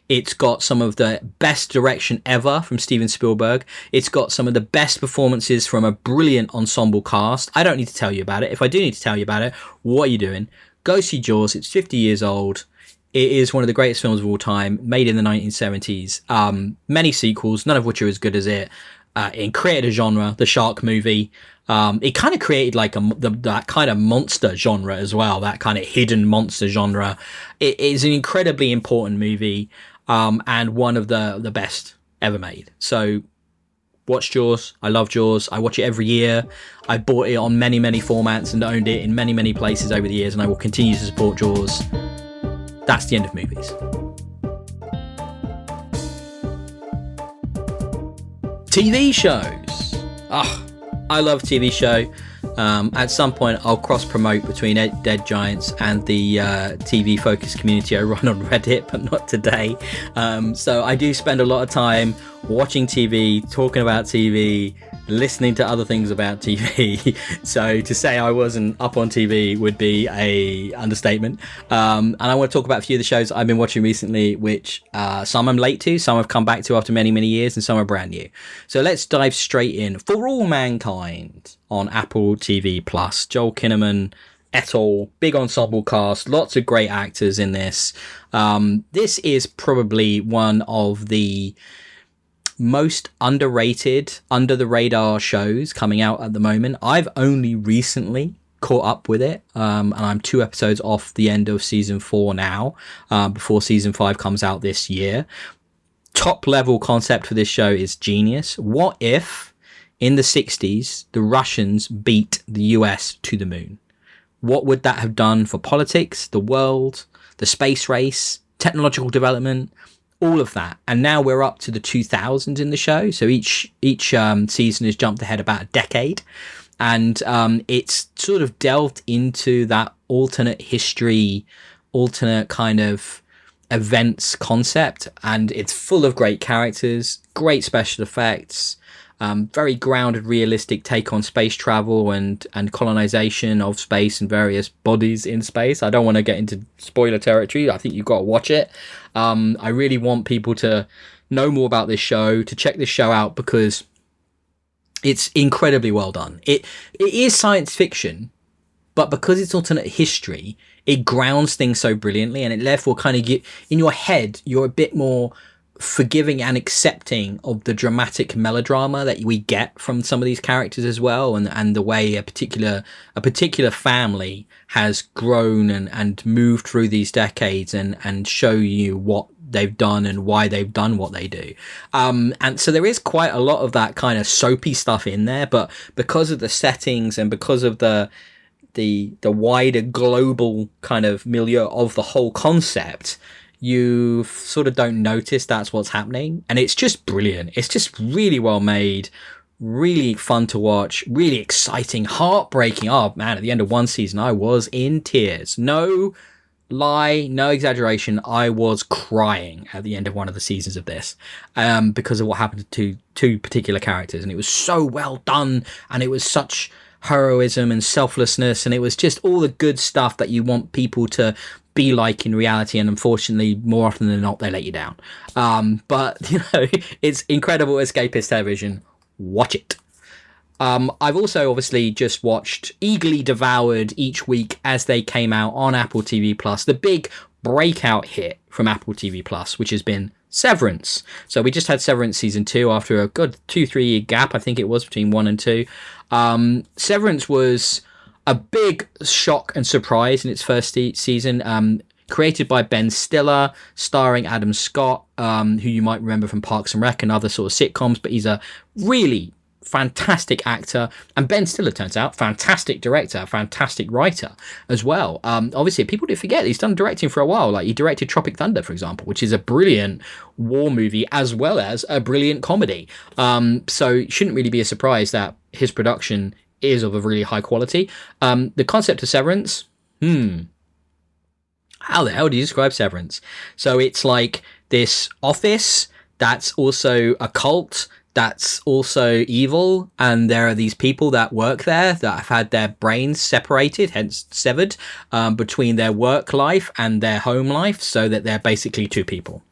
It's got some of the best direction ever from Steven Spielberg. It's got some of the best performances from a brilliant ensemble cast. I don't need to tell you about it. If I do need to tell you about it, what are you doing? Go see Jaws. It's 50 years old. It is one of the greatest films of all time, made in the 1970s. Many sequels, none of which are as good as it. It created a genre, the shark movie. It kind of created like that kind of monster genre as well, that kind of hidden monster genre. It is an incredibly important movie, and one of the best ever made. So watch Jaws. I love Jaws. I watch it every year. I bought it on many, many formats and owned it in many, many places over the years, and I will continue to support Jaws. That's the end of movies. TV shows. I love TV show. At some point, I'll cross-promote between Dead Giants and the TV-focused community I run on Reddit, but not today. So I do spend a lot of time watching TV, talking about TV, listening to other things about TV. So to say I wasn't up on TV would be a understatement. And I want to talk about a few of the shows I've been watching recently, which some I'm late to, some I've come back to after many, many years, and some are brand new. So let's dive straight in. For All Mankind on Apple TV+. Joel Kinnaman et al. Big ensemble cast, lots of great actors in this. This is probably one of the most underrated, under the radar shows coming out at the moment. I've only recently caught up with it, and I'm 2 episodes off the end of season 4 now, before season 5 comes out this year. Top level concept for this show is genius. What if in the 60s the Russians beat the US to the moon? What would that have done for politics, the world, the space race, technological development, all of that? And now we're up to the 2000s in the show, so each season has jumped ahead about a decade, And it's sort of delved into that alternate history, alternate kind of events concept, and it's full of great characters, great special effects, very grounded, realistic take on space travel and colonization of space and various bodies in space. I don't want to get into spoiler territory. I think you've got to watch it. I really want people to know more about this show, to check this show out, because it's incredibly well done. It is science fiction, but because it's alternate history, it grounds things so brilliantly, and it therefore kind of in your head, you're a bit more forgiving and accepting of the dramatic melodrama that we get from some of these characters as well, and the way a particular family has grown and moved through these decades and show you what they've done and why they've done what they do. And so there is quite a lot of that kind of soapy stuff in there, but because of the settings and because of the wider global kind of milieu of the whole concept, you sort of don't notice that's what's happening. And it's just brilliant. It's just really well made, really fun to watch, really exciting, heartbreaking. Oh man, at the end of one season, I was in tears. No lie, no exaggeration. I was crying at the end of one of the seasons of this, because of what happened to two particular characters. And it was so well done. And it was such heroism and selflessness. And it was just all the good stuff that you want people to be like in reality, and unfortunately more often than not they let you down. But it's incredible escapist television. Watch it. I've also obviously just watched, eagerly devoured each week as they came out on Apple TV Plus, the big breakout hit from Apple TV Plus, which has been Severance. So we just had Severance season 2 after a good 2-3 year gap, I think it was, between 1 and 2. Severance was a big shock and surprise in its first season. Created by Ben Stiller, starring Adam Scott, who you might remember from Parks and Rec and other sort of sitcoms, but he's a really fantastic actor. And Ben Stiller, turns out, fantastic director, fantastic writer as well. Obviously, people do forget he's done directing for a while. Like, he directed Tropic Thunder, for example, which is a brilliant war movie as well as a brilliant comedy. So it shouldn't really be a surprise that his production is of a really high quality. The concept of Severance, how the hell do you describe Severance? So it's like this office that's also a cult, that's also evil, and there are these people that work there that have had their brains separated, hence severed, between their work life and their home life, so that they're basically two people.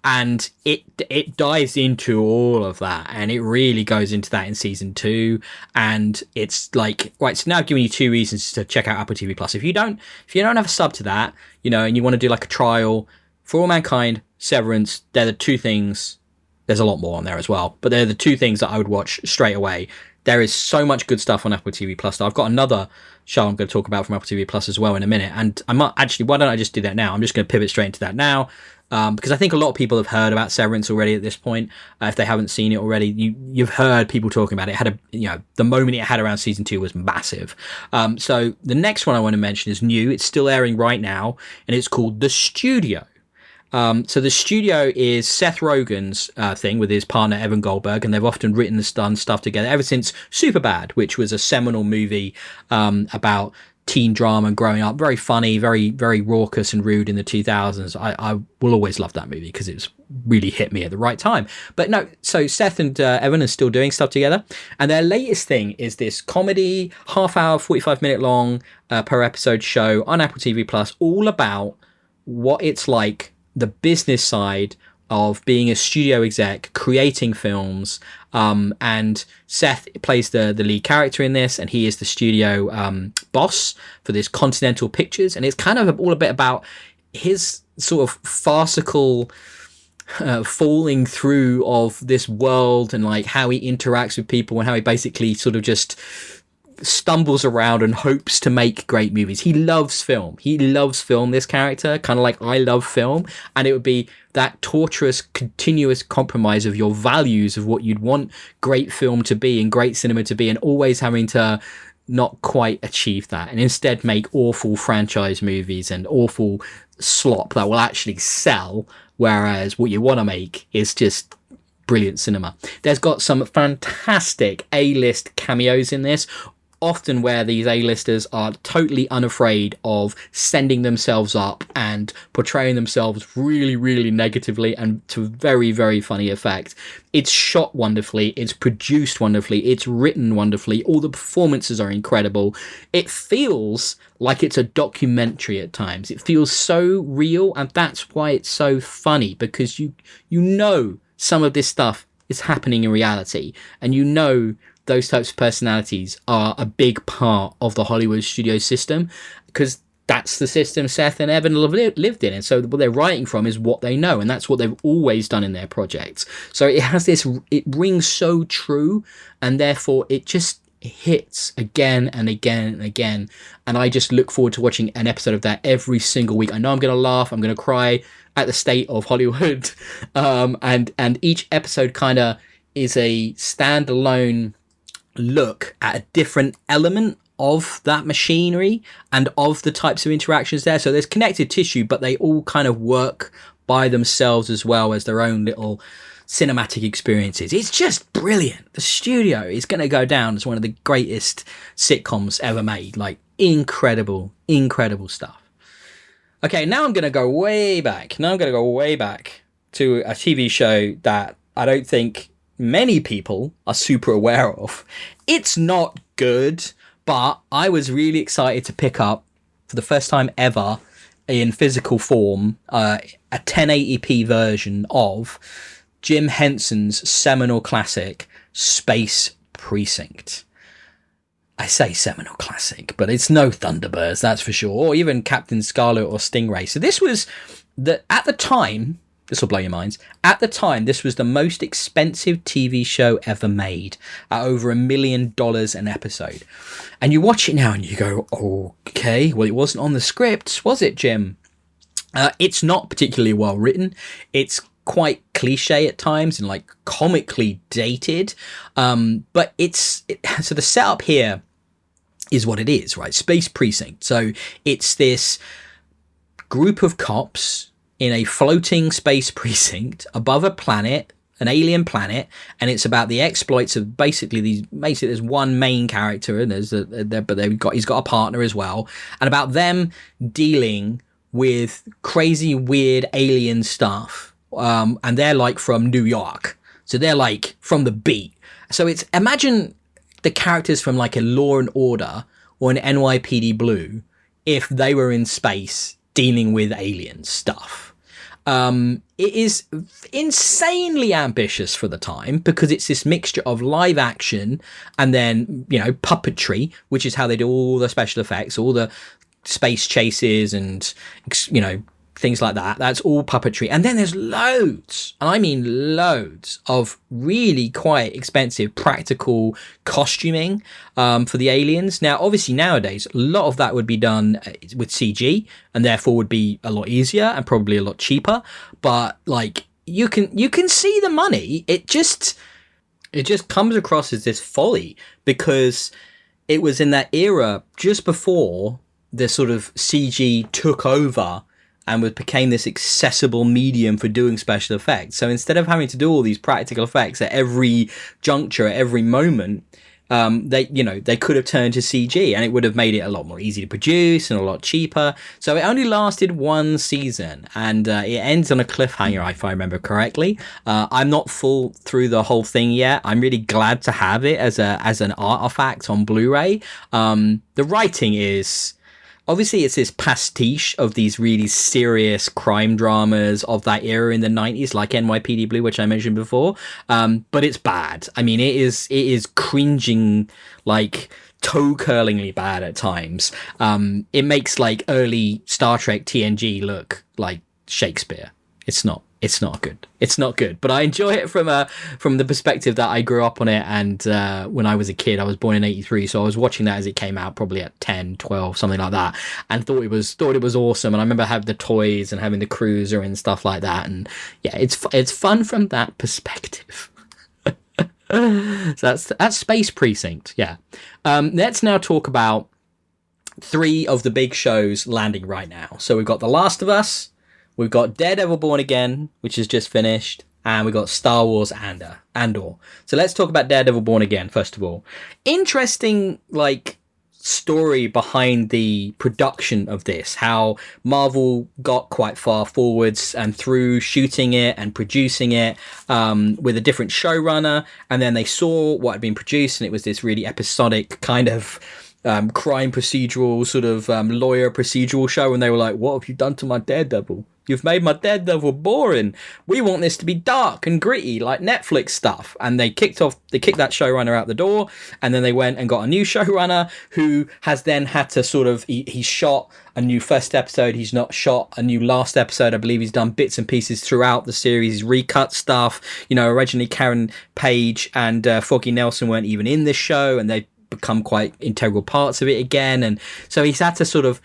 And it dives into all of that, and it really goes into that in season 2. And it's like, right, so now I've given you 2 reasons to check out Apple TV Plus. If you don't have a sub to that, and you want to do like a trial, For All Mankind, Severance, they're the 2 things. There's a lot more on there as well, but they're the 2 things that I would watch straight away. There is so much good stuff on Apple TV Plus. I've got another show I'm going to talk about from Apple TV Plus as well in a minute. And I might actually, why don't I just do that now? I'm just going to pivot straight into that now, because I think a lot of people have heard about Severance already at this point. If they haven't seen it already, you've heard people talking about it. It had the moment it had around season 2 was massive. So the next one I want to mention is new. It's still airing right now, and it's called The Studio. So The Studio is Seth Rogen's thing with his partner Evan Goldberg, and they've often written and done stuff together ever since Superbad, which was a seminal movie about teen drama growing up. Very funny, very, very raucous and rude in the 2000s. I will always love that movie because it's really hit me at the right time. But no, so Seth and Evan are still doing stuff together, and their latest thing is this comedy, half-hour, 45-minute long per episode show on Apple TV Plus, all about what it's like, the business side of being a studio exec, creating films, and Seth plays the lead character in this, and he is the studio boss for this Continental Pictures, and it's kind of all a bit about his sort of farcical falling through of this world, and like how he interacts with people, and how he basically sort of just stumbles around and hopes to make great movies. He loves film, this character, kind of like I love film, and it would be that torturous continuous compromise of your values of what you'd want great film to be and great cinema to be, and always having to not quite achieve that, and instead make awful franchise movies and awful slop that will actually sell, whereas what you want to make is just brilliant cinema. There's got some fantastic A-list cameos in this, often where these A-listers are totally unafraid of sending themselves up and portraying themselves really, really negatively and to very, very funny effect. It's shot wonderfully, it's produced wonderfully, it's written wonderfully, all the performances are incredible. It feels like it's a documentary at times. It feels so real, and that's why it's so funny, because you know some of this stuff is happening in reality, and you know those types of personalities are a big part of the Hollywood studio system, because that's the system Seth and Evan lived in. And so what they're writing from is what they know, and that's what they've always done in their projects. So it has this, it rings so true, and therefore it just hits again and again and again. And I just look forward to watching an episode of that every single week. I know I'm going to laugh, I'm going to cry at the state of Hollywood. And each episode kind of is a standalone look at a different element of that machinery and of the types of interactions there. So there's connective tissue, but they all kind of work by themselves as well as their own little cinematic experiences. It's just brilliant. The studio is going to go down as one of the greatest sitcoms ever made. Like, incredible, incredible stuff. Okay, now I'm going to go way back. To a TV show that I don't think many people are super aware of. It's not good, but I was really excited to pick up, for the first time ever in physical form, a 1080p version of Jim Henson's seminal classic, Space Precinct. I say seminal classic, but it's no Thunderbirds, that's for sure, or even Captain Scarlet or Stingray. So this was, at the time, this will blow your minds, at the time, this was the most expensive TV show ever made, at over $1 million an episode. And you watch it now and you go, okay, well, it wasn't on the script, was it, Jim? It's not particularly well written. It's quite cliche at times and like comically dated. But so the setup here is what it is, right? Space Precinct. So it's this group of cops in a floating space precinct above a planet, an alien planet, and it's about the exploits of basically there's one main character, and he's got a partner as well, and about them dealing with crazy, weird alien stuff. And they're like from New York, so they're like from the beat. So it's, imagine the characters from like a Law and Order or an NYPD Blue if they were in space dealing with alien stuff. It is insanely ambitious for the time, because it's this mixture of live action and then, puppetry, which is how they do all the special effects, all the space chases and, things like that. That's all puppetry. And then there's loads, and I mean loads, of really quite expensive practical costuming for the aliens. Now, obviously nowadays, a lot of that would be done with CG, and therefore would be a lot easier and probably a lot cheaper. But like, you can see the money. It just comes across as this folly, because it was in that era just before the sort of CG took over and became this accessible medium for doing special effects. So instead of having to do all these practical effects at every juncture, at every moment, they could have turned to CG, and it would have made it a lot more easy to produce and a lot cheaper. So it only lasted one season, and it ends on a cliffhanger, if I remember correctly. I'm not full through the whole thing yet. I'm really glad to have it as an artifact on Blu-ray. The writing is, obviously, it's this pastiche of these really serious crime dramas of that era in the 90s, like NYPD Blue, which I mentioned before. But it's bad. I mean, it is cringing, like toe-curlingly bad at times. It makes like early Star Trek TNG look like Shakespeare. It's not good. It's not good. But I enjoy it from the perspective that I grew up on it, and when I was a kid, I was born in 83, so I was watching that as it came out, probably at 10, 12, something like that, and thought it was awesome. And I remember having the toys and having the cruiser and stuff like that, and yeah, it's fun from that perspective. So that's Space Precinct. Yeah. Let's now talk about three of the big shows landing right now. So we've got The Last of Us, we've got Daredevil Born Again, which has just finished, and we got Star Wars Andor. So let's talk about Daredevil Born Again first of all. Interesting, like, story behind the production of this, how Marvel got quite far forwards and through shooting it and producing it with a different showrunner, and then they saw what had been produced, and it was this really episodic kind of crime procedural sort of lawyer procedural show, and they were like, what have you done to my Daredevil? You've made my Daredevil boring. We want this to be dark and gritty like Netflix stuff. And they kicked that showrunner out the door, and then they went and got a new showrunner who has then had to sort of, he's shot a new first episode, he's not shot a new last episode. I believe he's done bits and pieces throughout the series, he's recut stuff. You know, originally Karen Page and Foggy Nelson weren't even in this show, and they've become quite integral parts of it again. And so he's had to sort of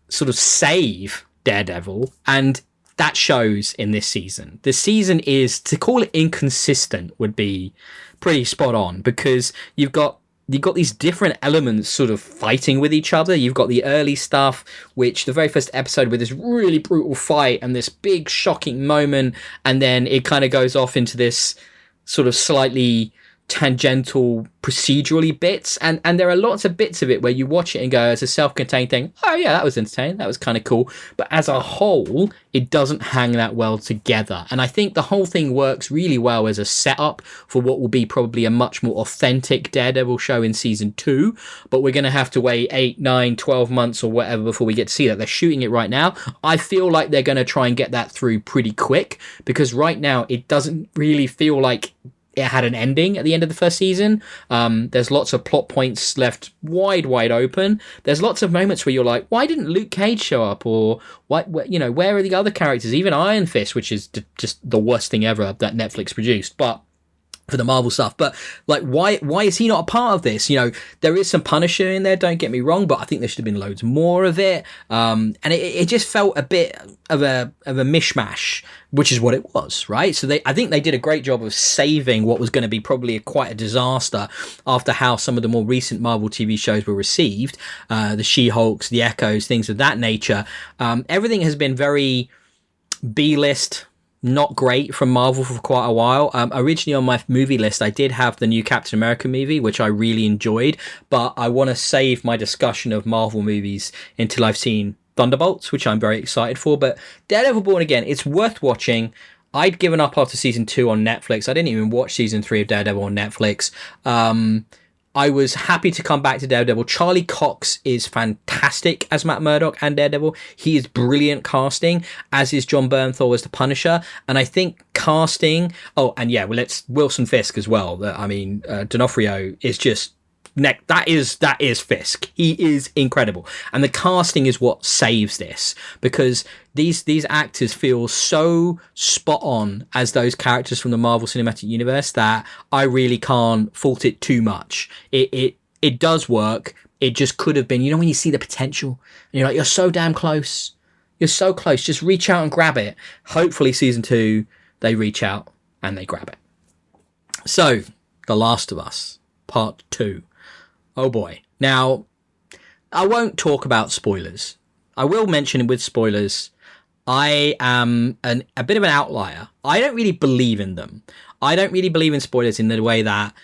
save Daredevil, and that shows in this season. The season is, to call it inconsistent would be pretty spot on, because you've got these different elements sort of fighting with each other. You've got the early stuff, which the very first episode with this really brutal fight and this big shocking moment, and then it kind of goes off into this sort of slightly tangential procedurally bits, and there are lots of bits of it where you watch it and go, as a self-contained thing, oh yeah, that was entertaining, that was kind of cool, but as a whole it doesn't hang that well together. And I think the whole thing works really well as a setup for what will be probably a much more authentic Daredevil show in season 2, but we're going to have to wait 8, 9, 12 months or whatever before we get to see that. They're shooting it right now. I feel like they're going to try and get that through pretty quick, because right now it doesn't really feel like it had an ending at the end of the first season. There's lots of plot points left wide open. There's lots of moments where you're like, why didn't Luke Cage show up? Or where are the other characters? Even Iron Fist, which is just the worst thing ever that Netflix produced, but for the Marvel stuff. But like, why is he not a part of this? You know, there is some Punisher in there, don't get me wrong, but I think there should have been loads more of it. And it just felt a bit of a mishmash, which is what it was, right? So I think they did a great job of saving what was going to be probably quite a disaster after how some of the more recent Marvel TV shows were received. The She-Hulks, the Echoes, things of that nature. Everything has been very B-list, not great from Marvel for quite a while. Originally on my movie list, I did have the new Captain America movie, which I really enjoyed, but I want to save my discussion of Marvel movies until I've seen Thunderbolts, which I'm very excited for. But Daredevil Born Again, it's worth watching. I'd given up after season 2 on Netflix. I didn't even watch season 3 of Daredevil on Netflix. I was happy to come back to Daredevil. Charlie Cox is fantastic as Matt Murdock and Daredevil. He is brilliant casting, as is John Bernthal as the Punisher. And I think casting... Oh, and yeah, well, it's Wilson Fisk as well. I mean, D'Onofrio is just... That is Fisk. He is incredible, and the casting is what saves this, because these actors feel so spot on as those characters from the Marvel Cinematic Universe that I really can't fault it too much. It does work. It just could have been, you know, when you see the potential and you're like, you're so damn close, you're so close, just reach out and grab it. Hopefully season 2 they reach out and they grab it. So The Last of Us Part 2. Oh boy. Now, I won't talk about spoilers. I will mention with spoilers, I am a bit of an outlier. I don't really believe in them. I don't really believe in spoilers in the way that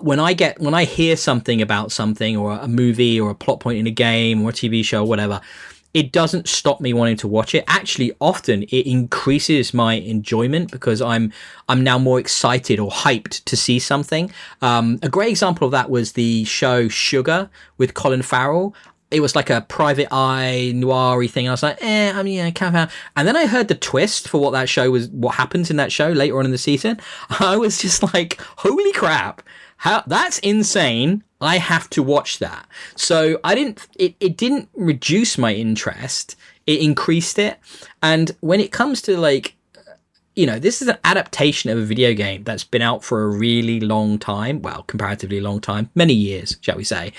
when I hear something about something, or a movie or a plot point in a game or a TV show or whatever, it doesn't stop me wanting to watch it. Actually, often it increases my enjoyment, because I'm now more excited or hyped to see something. A great example of that was the show Sugar with Colin Farrell. It was like a private eye noir-y thing. I was like, kind of. And then I heard the twist for what that show was, what happens in that show later on in the season. I was just like, holy crap. That's insane. I have to watch that. So it didn't reduce my interest. It increased it. And when it comes to, like, you know, this is an adaptation of a video game that's been out for a really long time. Well, comparatively long time, many years, shall we say.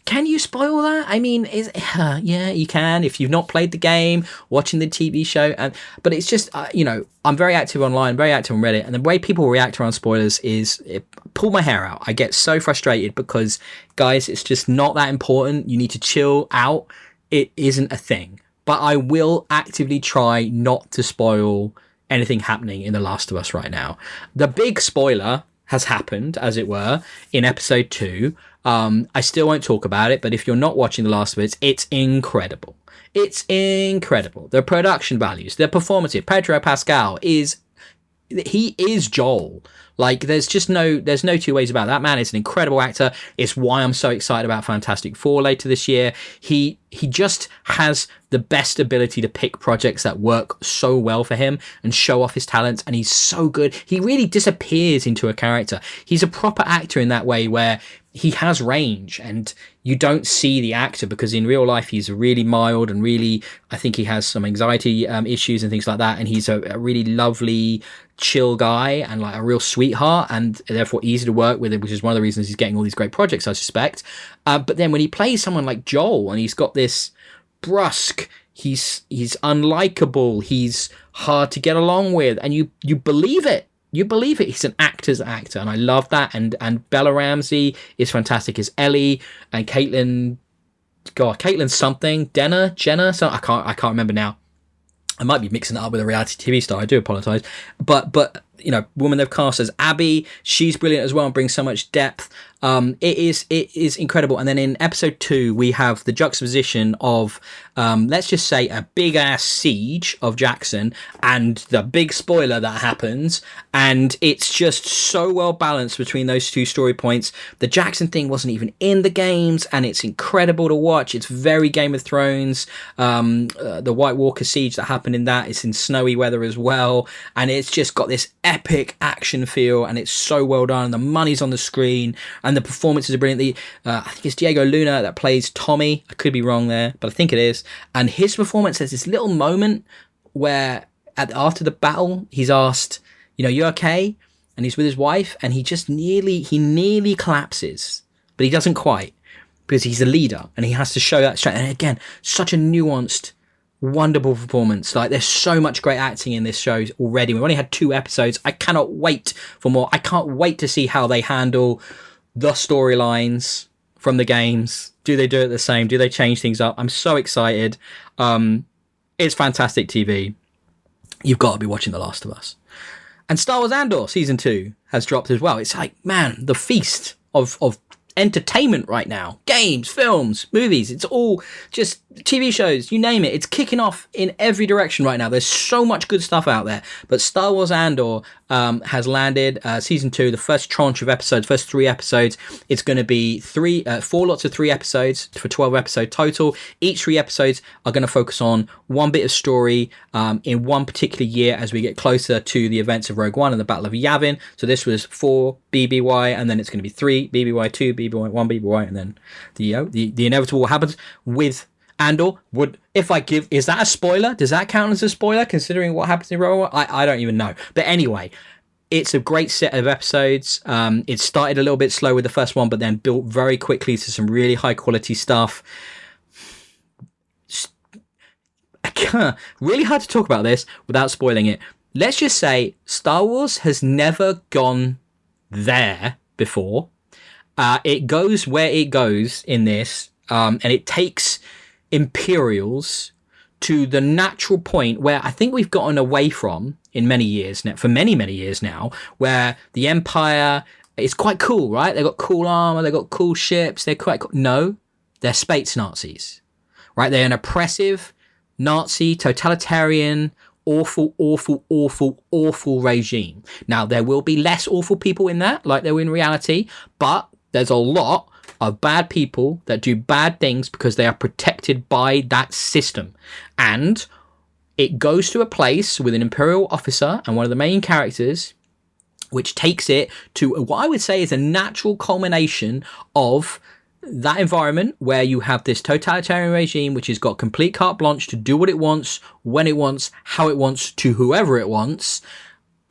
Can you spoil that? I mean, yeah, you can if you've not played the game, watching the TV show. But it's just, you know, I'm very active online, very active on Reddit, and the way people react around spoilers is, it pull my hair out. I get so frustrated because, guys, it's just not that important. You need to chill out. It isn't a thing. But I will actively try not to spoil anything happening in The Last of Us right now. The big spoiler has happened, as it were, in episode 2. I still won't talk about it, but if you're not watching The Last of Us, it's incredible. It's incredible. The production values, the performance, Pedro Pascal he is Joel. Like, there's no two ways about that man. It's an incredible actor. It's why I'm so excited about Fantastic Four later this year. He just has the best ability to pick projects that work so well for him and show off his talents. And he's so good. He really disappears into a character. He's a proper actor in that way, where he has range and you don't see the actor, because in real life he's really mild and really, I think he has some anxiety issues and things like that. And he's a really lovely, chill guy and like a real sweetheart, and therefore easy to work with, which is one of the reasons he's getting all these great projects, I suspect. But then when he plays someone like Joel, and he's got this brusque, he's unlikable, he's hard to get along with, and you believe it. You believe it. He's an actor's actor, and I love that. And Bella Ramsey is fantastic as Ellie, and Caitlin something, Jenna. So I can't remember now. I might be mixing it up with a reality TV star. I do apologize, but you know, woman they've cast as Abby, she's brilliant as well and brings so much depth. It is incredible. And then in episode 2, we have the juxtaposition of, let's just say, a big ass siege of Jackson and the big spoiler that happens. And it's just so well balanced between those two story points. The Jackson thing wasn't even in the games, and it's incredible to watch. It's very Game of Thrones. The White Walker siege that happened in that, it's in snowy weather as well. And it's just got this epic action feel, and it's so well done. And the money's on the screen, and the performances are brilliant. I think it's Diego Luna that plays Tommy. I could be wrong there, but I think it is. And his performance has this little moment where after the battle, he's asked, you know, you okay? And he's with his wife, and he nearly collapses, but he doesn't quite, because he's a leader and he has to show that strength. And again, such a nuanced, wonderful performance. Like, there's so much great acting in this show already. We've only had 2 episodes. I cannot wait for more. I can't wait to see how they handle the storylines from the games. Do they do it the same? Do they change things up? I'm so excited. It's fantastic TV. You've got to be watching The Last of Us. And Star Wars Andor Season 2 has dropped as well. It's like, man, the feast of entertainment right now. Games, films, movies, it's all just TV shows, you name it. It's kicking off in every direction right now. There's so much good stuff out there. But Star Wars Andor has landed season 2, the first tranche of episodes, first 3 episodes. It's going to be 4 lots of 3 episodes for 12 episode total. Each 3 episodes are going to focus on one bit of story in one particular year as we get closer to the events of Rogue One and the Battle of Yavin. So this was 4 BBY, and then it's going to be 3 BBY, 2 BBY, 1 BBY, and then the inevitable happens with Andor. Is that a spoiler? Does that count as a spoiler considering what happens in Rogue One? I don't even know. But anyway, it's a great set of episodes. It started a little bit slow with the first one, but then built very quickly to some really high quality stuff. Really hard to talk about this without spoiling it. Let's just say Star Wars has never gone there before. It goes where it goes in this, and it takes Imperials to the natural point where I think we've gotten away from in many years now, for many years now, where the Empire is quite cool, right? They've got cool armor, they've got cool ships, they're quite cool. No, they're space Nazis, right? They're an oppressive, Nazi, totalitarian, awful regime. Now, there will be less awful people in that, like there were in reality, but there's a lot of bad people that do bad things because they are protected by that system. And it goes to a place with an Imperial officer and one of the main characters, which takes it to what I would say is a natural culmination of that environment where you have this totalitarian regime which has got complete carte blanche to do what it wants, when it wants, how it wants, to whoever it wants,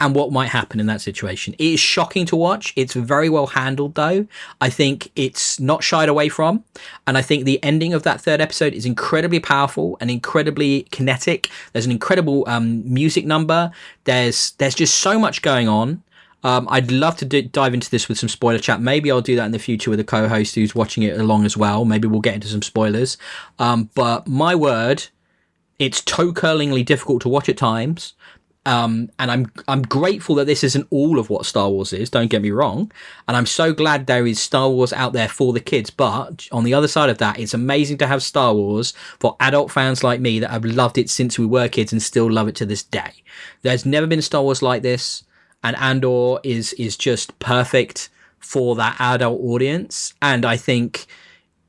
and what might happen in that situation. It is shocking to watch. It's very well handled, though. I think it's not shied away from. And I think the ending of that 3rd episode is incredibly powerful and incredibly kinetic. There's an incredible music number. There's just so much going on. I'd love to dive into this with some spoiler chat. Maybe I'll do that in the future with a co-host who's watching it along as well. Maybe we'll get into some spoilers. But my word, it's toe-curlingly difficult to watch at times. And I'm grateful that this isn't all of what Star Wars is, don't get me wrong. And I'm so glad there is Star Wars out there for the kids. But on the other side of that, it's amazing to have Star Wars for adult fans like me that have loved it since we were kids and still love it to this day. There's never been Star Wars like this, and Andor is just perfect for that adult audience. And I think,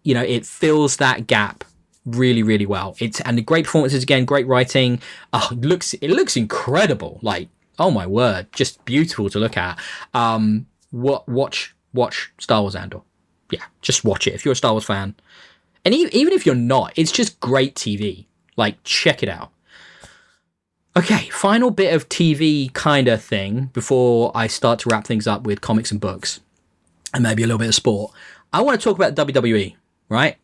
you know, it fills that gap really, really well. And the great performances again, great writing. Oh, it looks incredible. Like, oh my word, just beautiful to look at. Watch Star Wars Andor. Yeah, just watch it if you're a Star Wars fan. And even if you're not, it's just great TV. Like, check it out. Okay, final bit of TV kind of thing before I start to wrap things up with comics and books and maybe a little bit of sport. I want to talk about WWE, right?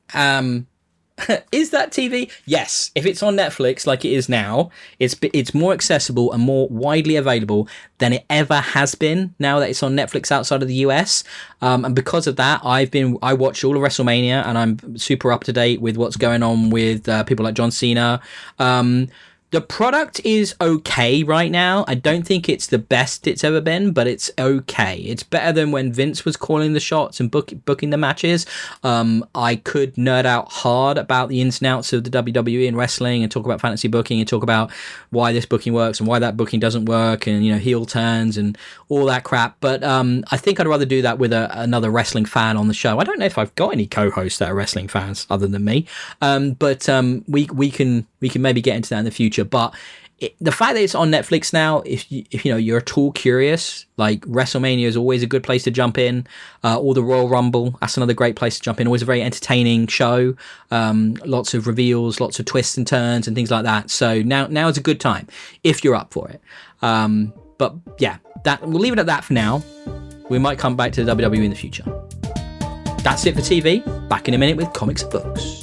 Is that TV? Yes. If it's on Netflix like it is now, it's more accessible and more widely available than it ever has been now that it's on Netflix outside of the US. And because of that, I watched all of WrestleMania and I'm super up to date with what's going on with people like John Cena. The product is okay right now. I don't think it's the best it's ever been, but it's okay. It's better than when Vince was calling the shots and booking the matches. I could nerd out hard about the ins and outs of the WWE and wrestling and talk about fantasy booking and talk about why this booking works and why that booking doesn't work and, you know, heel turns and all that crap. But I think I'd rather do that with another wrestling fan on the show. I don't know if I've got any co-hosts that are wrestling fans other than me. But we can maybe get into that in the future. But the fact that it's on Netflix now, if you know you're at all curious, like WrestleMania is always a good place to jump in, or the Royal Rumble, that's another great place to jump in. Always a very entertaining show, lots of reveals, lots of twists and turns and things like that. So now is a good time if you're up for it. But yeah, that we'll leave it at that for now. We might come back to the WWE in the future. That's it for TV. Back in a minute with comics and books.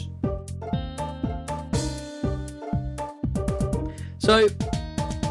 So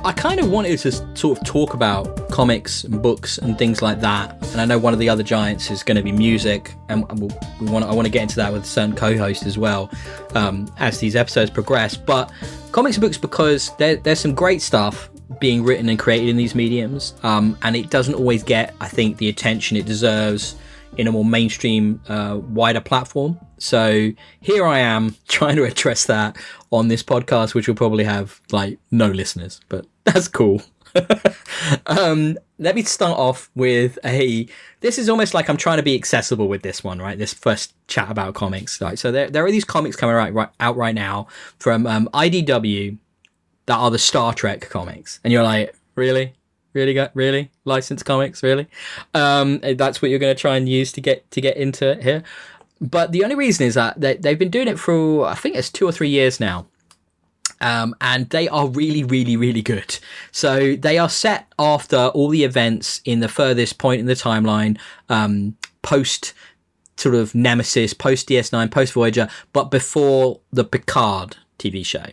I kind of wanted to sort of talk about comics and books and things like that. And I know one of the other giants is going to be music, and I want to get into that with a certain co-host as well as these episodes progress. But comics and books, because there's some great stuff being written and created in these mediums, and it doesn't always get, I think, the attention it deserves in a more mainstream, wider platform. So here I am trying to address that on this podcast, which will probably have like no listeners, but that's cool. Let me start off with this is almost like I'm trying to be accessible with this one, right? This first chat about comics. Right? So there are these comics coming out right now from IDW that are the Star Trek comics. And you're like, really? Really? Licensed comics? Really? That's what you're going to try and use to get into it here? But the only reason is that they've been doing it for, I think it's 2 or 3 years now. And they are really, really, really good. So they are set after all the events in the furthest point in the timeline, post sort of Nemesis, post DS9, post Voyager, but before the Picard TV show.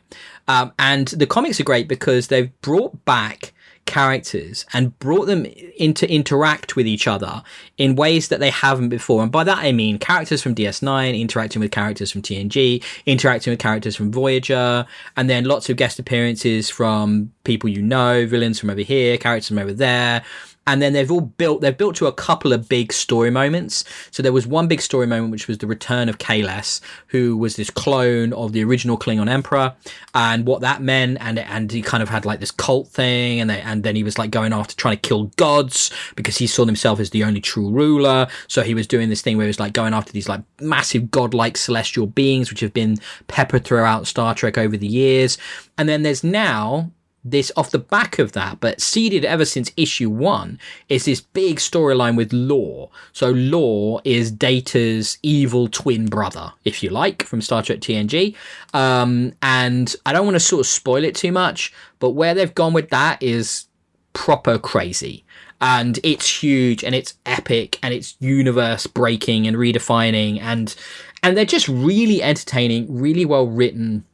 And the comics are great because they've brought back characters and brought them into interact with each other in ways that they haven't before. And by that I mean characters from DS9 interacting with characters from TNG, interacting with characters from Voyager, and then lots of guest appearances from people you know, villains from over here, characters from over there. And then they've built to a couple of big story moments. So there was one big story moment, which was the return of Kahless, who was this clone of the original Klingon Emperor, and what that meant. And he kind of had like this cult thing, and then he was like going after trying to kill gods because he saw himself as the only true ruler. So he was doing this thing where he was like going after these like massive godlike celestial beings, which have been peppered throughout Star Trek over the years. And then there's now this off the back of that, but seeded ever since issue 1, is this big storyline with Lore. So Lore is Data's evil twin brother, if you like, from Star Trek TNG. And I don't want to sort of spoil it too much, but where they've gone with that is proper crazy. And it's huge and it's epic and it's universe breaking and redefining, and they're just really entertaining, really well written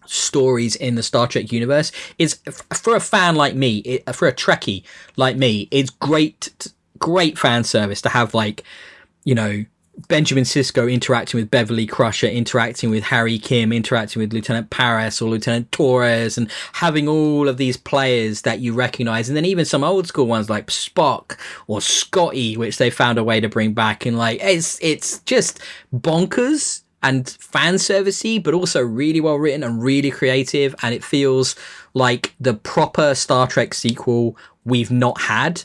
stories in the Star Trek universe. Is for a fan like me, for a Trekkie like me, it's great fan service to have, like, you know, Benjamin Sisko interacting with Beverly Crusher, interacting with Harry Kim, interacting with Lieutenant Paris or Lieutenant Torres, and having all of these players that you recognize. And then even some old school ones like Spock or Scotty, which they found a way to bring back. And like, it's just bonkers and fan servicey, but also really well written and really creative. And it feels like the proper Star Trek sequel we've not had.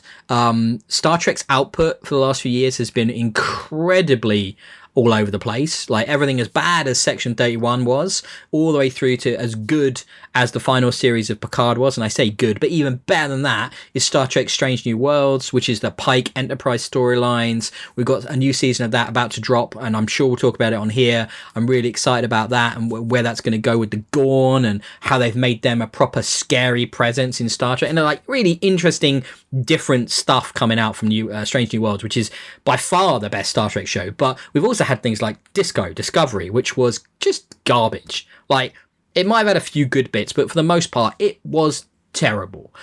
Star Trek's output for the last few years has been incredibly all over the place. Like everything as bad as Section 31 was, all the way through to as good as the final series of Picard was. And I say good, but even better than that is Star Trek Strange New Worlds, which is the Pike Enterprise storylines. We've got a new season of that about to drop, and I'm sure we'll talk about it on here. I'm really excited about that and where that's going to go with the Gorn and how they've made them a proper scary presence in Star Trek. And they're like really interesting, different stuff coming out from Strange New Worlds, which is by far the best Star Trek show. But we've also had things like Discovery, which was just garbage. Like, it might have had a few good bits, but for the most part, it was terrible.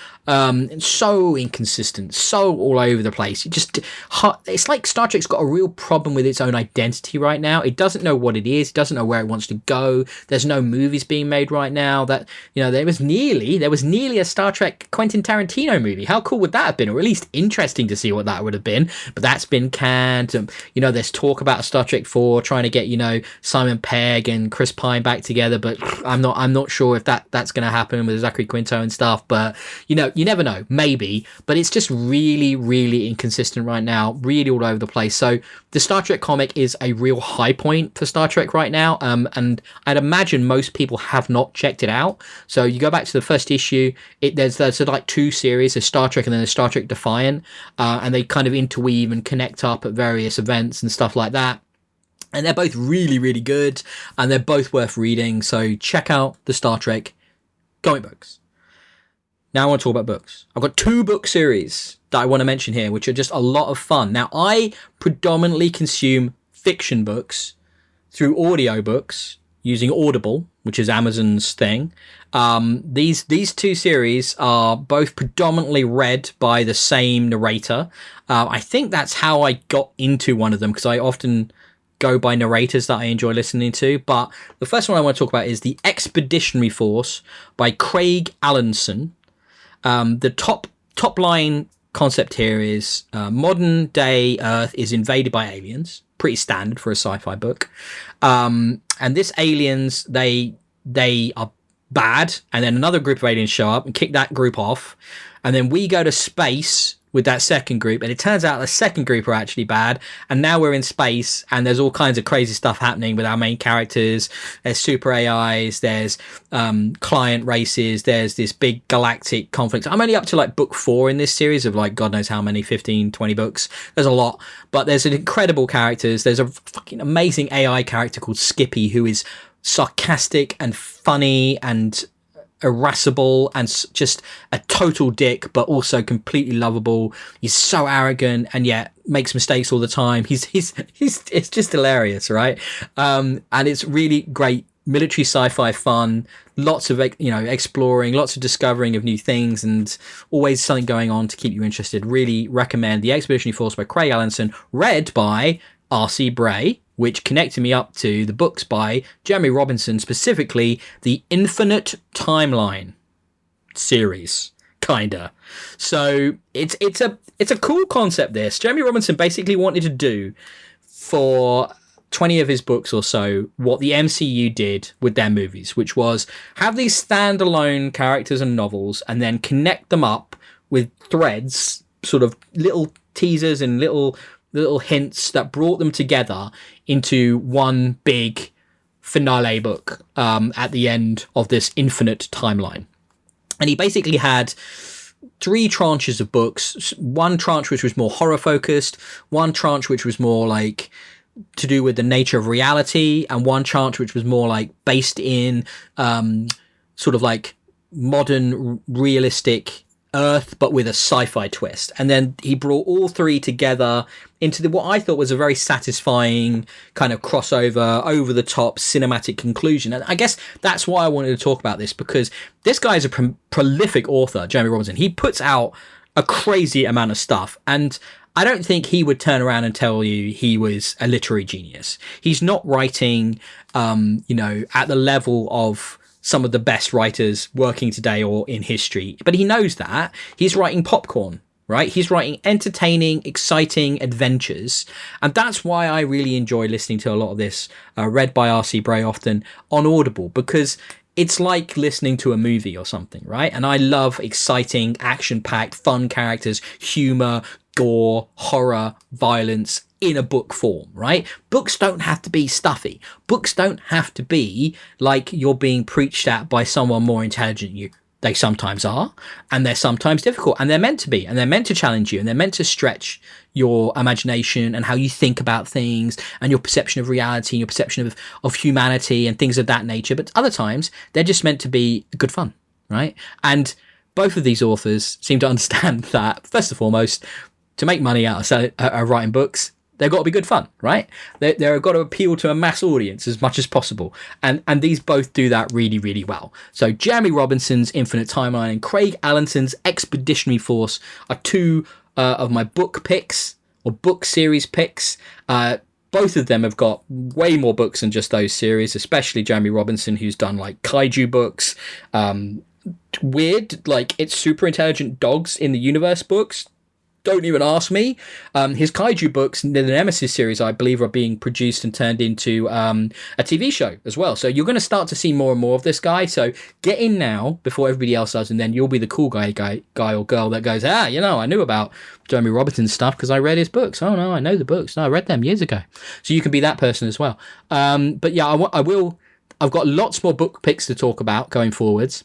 So inconsistent, so all over the place. It's like Star Trek's got a real problem with its own identity right now. It doesn't know what it is. It doesn't know where it wants to go. There's no movies being made right now. That, you know, there was nearly a Star Trek Quentin Tarantino movie. How cool would that have been? Or at least interesting to see what that would have been. But that's been canned. You know, there's talk about Star Trek 4 trying to get, you know, Simon Pegg and Chris Pine back together, but I'm not sure if that's going to happen with Zachary Quinto and stuff. But you know, you never know, maybe, but it's just really, really inconsistent right now, really all over the place. So the Star Trek comic is a real high point for Star Trek right now, and I'd imagine most people have not checked it out. So you go back to the first issue, there's like two series, there's Star Trek and then there's Star Trek Defiant, and they kind of interweave and connect up at various events and stuff like that. And they're both really, really good, and they're both worth reading. So check out the Star Trek comic books. Now I want to talk about books. I've got 2 book series that I want to mention here, which are just a lot of fun. Now, I predominantly consume fiction books through audiobooks using Audible, which is Amazon's thing. These 2 series are both predominantly read by the same narrator. I think that's how I got into one of them, because I often go by narrators that I enjoy listening to. But the first one I want to talk about is The Expeditionary Force by Craig Allenson. The top line concept here is modern day Earth is invaded by aliens. Pretty standard for a sci-fi book. And this aliens, they are bad, and then another group of aliens show up and kick that group off, and then we go to space with that second group, and it turns out the second group are actually bad, and now we're in space, and there's all kinds of crazy stuff happening with our main characters. There's super AIs, there's client races, there's this big galactic conflict. I'm only up to like book 4 in this series of like God knows how many, 15, 20 books. There's a lot, but there's incredible characters. There's a fucking amazing AI character called Skippy, who is sarcastic and funny and irascible and just a total dick, but also completely lovable. He's so arrogant and yet makes mistakes all the time. He's it's just hilarious, right? And it's really great military sci-fi fun, lots of, you know, exploring, lots of discovering of new things, and always something going on to keep you interested. Really recommend The Expeditionary Force by Craig Allenson, read by R.C. Bray, which connected me up to the books by Jeremy Robinson, specifically the Infinite Timeline series, kinda. So it's a cool concept, this. Jeremy Robinson basically wanted to do for 20 of his books or so what the MCU did with their movies, which was have these standalone characters and novels and then connect them up with threads, sort of little teasers and little hints that brought them together into one big finale book at the end of this infinite timeline. And he basically had 3 tranches of books. One tranche which was more horror focused, one tranche which was more like to do with the nature of reality, and one tranche which was more like based in sort of like modern realistic Earth, but with a sci-fi twist. And then he brought all 3 together into what I thought was a very satisfying kind of crossover, over the top cinematic conclusion. And I guess that's why I wanted to talk about this, because this guy is a prolific author, Jeremy Robinson. He puts out a crazy amount of stuff, and I don't think he would turn around and tell you he was a literary genius. He's not writing, at the level of some of the best writers working today or in history, but he knows that. He's writing popcorn, right? He's writing entertaining, exciting adventures. And that's why I really enjoy listening to a lot of this, read by R.C. Bray often on Audible, because it's like listening to a movie or something, right? And I love exciting, action-packed, fun characters, humor, gore, horror, violence in a book form, right? Books don't have to be stuffy. Books don't have to be like you're being preached at by someone more intelligent than you. They sometimes are, and they're sometimes difficult, and they're meant to be, and they're meant to challenge you, and they're meant to stretch your imagination and how you think about things and your perception of reality and your perception of humanity and things of that nature. But other times, they're just meant to be good fun, right? And both of these authors seem to understand that, first and foremost, to make money out of writing books, they've got to be good fun, right? They've got to appeal to a mass audience as much as possible. And these both do that really, really well. So Jeremy Robinson's Infinite Timeline and Craig Allison's Expeditionary Force are two of my book picks, or book series picks. Both of them have got way more books than just those series, especially Jeremy Robinson, who's done like kaiju books, weird, like it's super intelligent dogs in the universe books. Don't even ask me. His kaiju books, the Nemesis series, I believe, are being produced and turned into a TV show as well. So you're going to start to see more and more of this guy. So get in now before everybody else does, and then you'll be the cool guy or girl that goes, I knew about Jeremy Robinson's stuff because I read his books. Oh no, I know the books. No, I read them years ago. So you can be that person as well. But yeah, I will. I've got lots more book picks to talk about going forwards,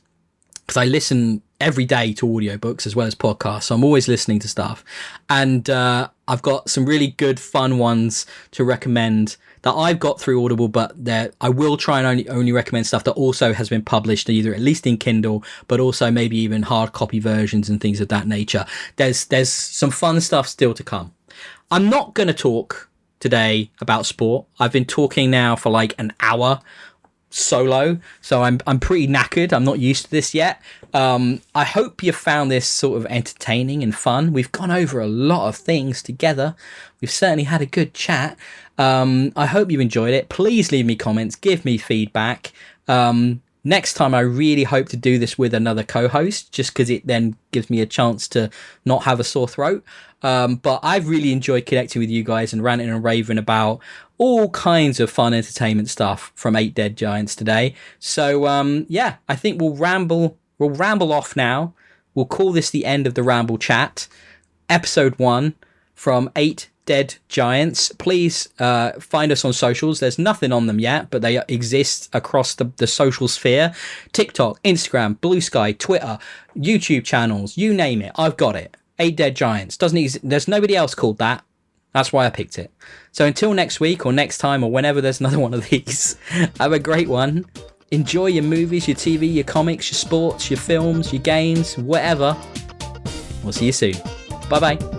because I listen every day to audiobooks as well as podcasts. So I'm always listening to stuff. And I've got some really good, fun ones to recommend that I've got through Audible, but I will try and only recommend stuff that also has been published, either at least in Kindle, but also maybe even hard copy versions and things of that nature. There's some fun stuff still to come. I'm not going to talk today about sport. I've been talking now for like an hour solo, so I'm pretty knackered. I'm not used to this yet. I hope you found this sort of entertaining and fun. We've gone over a lot of things together. We've certainly had a good chat. I hope you enjoyed it. Please leave me comments, give me feedback. Next time I really hope to do this with another co-host, just because it then gives me a chance to not have a sore throat. But I've really enjoyed connecting with you guys and ranting and raving about all kinds of fun entertainment stuff from 8 Dead Giants today. So I think we'll ramble off now. We'll call this the end of the Ramble Chat, episode 1 from 8 Dead Giants. Please find us on socials. There's nothing on them yet, but they exist across the social sphere. TikTok, Instagram, Blue Sky, Twitter, YouTube channels, you name it, I've got it. 8 Dead Giants. Doesn't exist. There's nobody else called that. That's why I picked it. So until next week or next time or whenever there's another one of these, have a great one. Enjoy your movies, your TV, your comics, your sports, your films, your games, whatever. We'll see you soon. Bye-bye.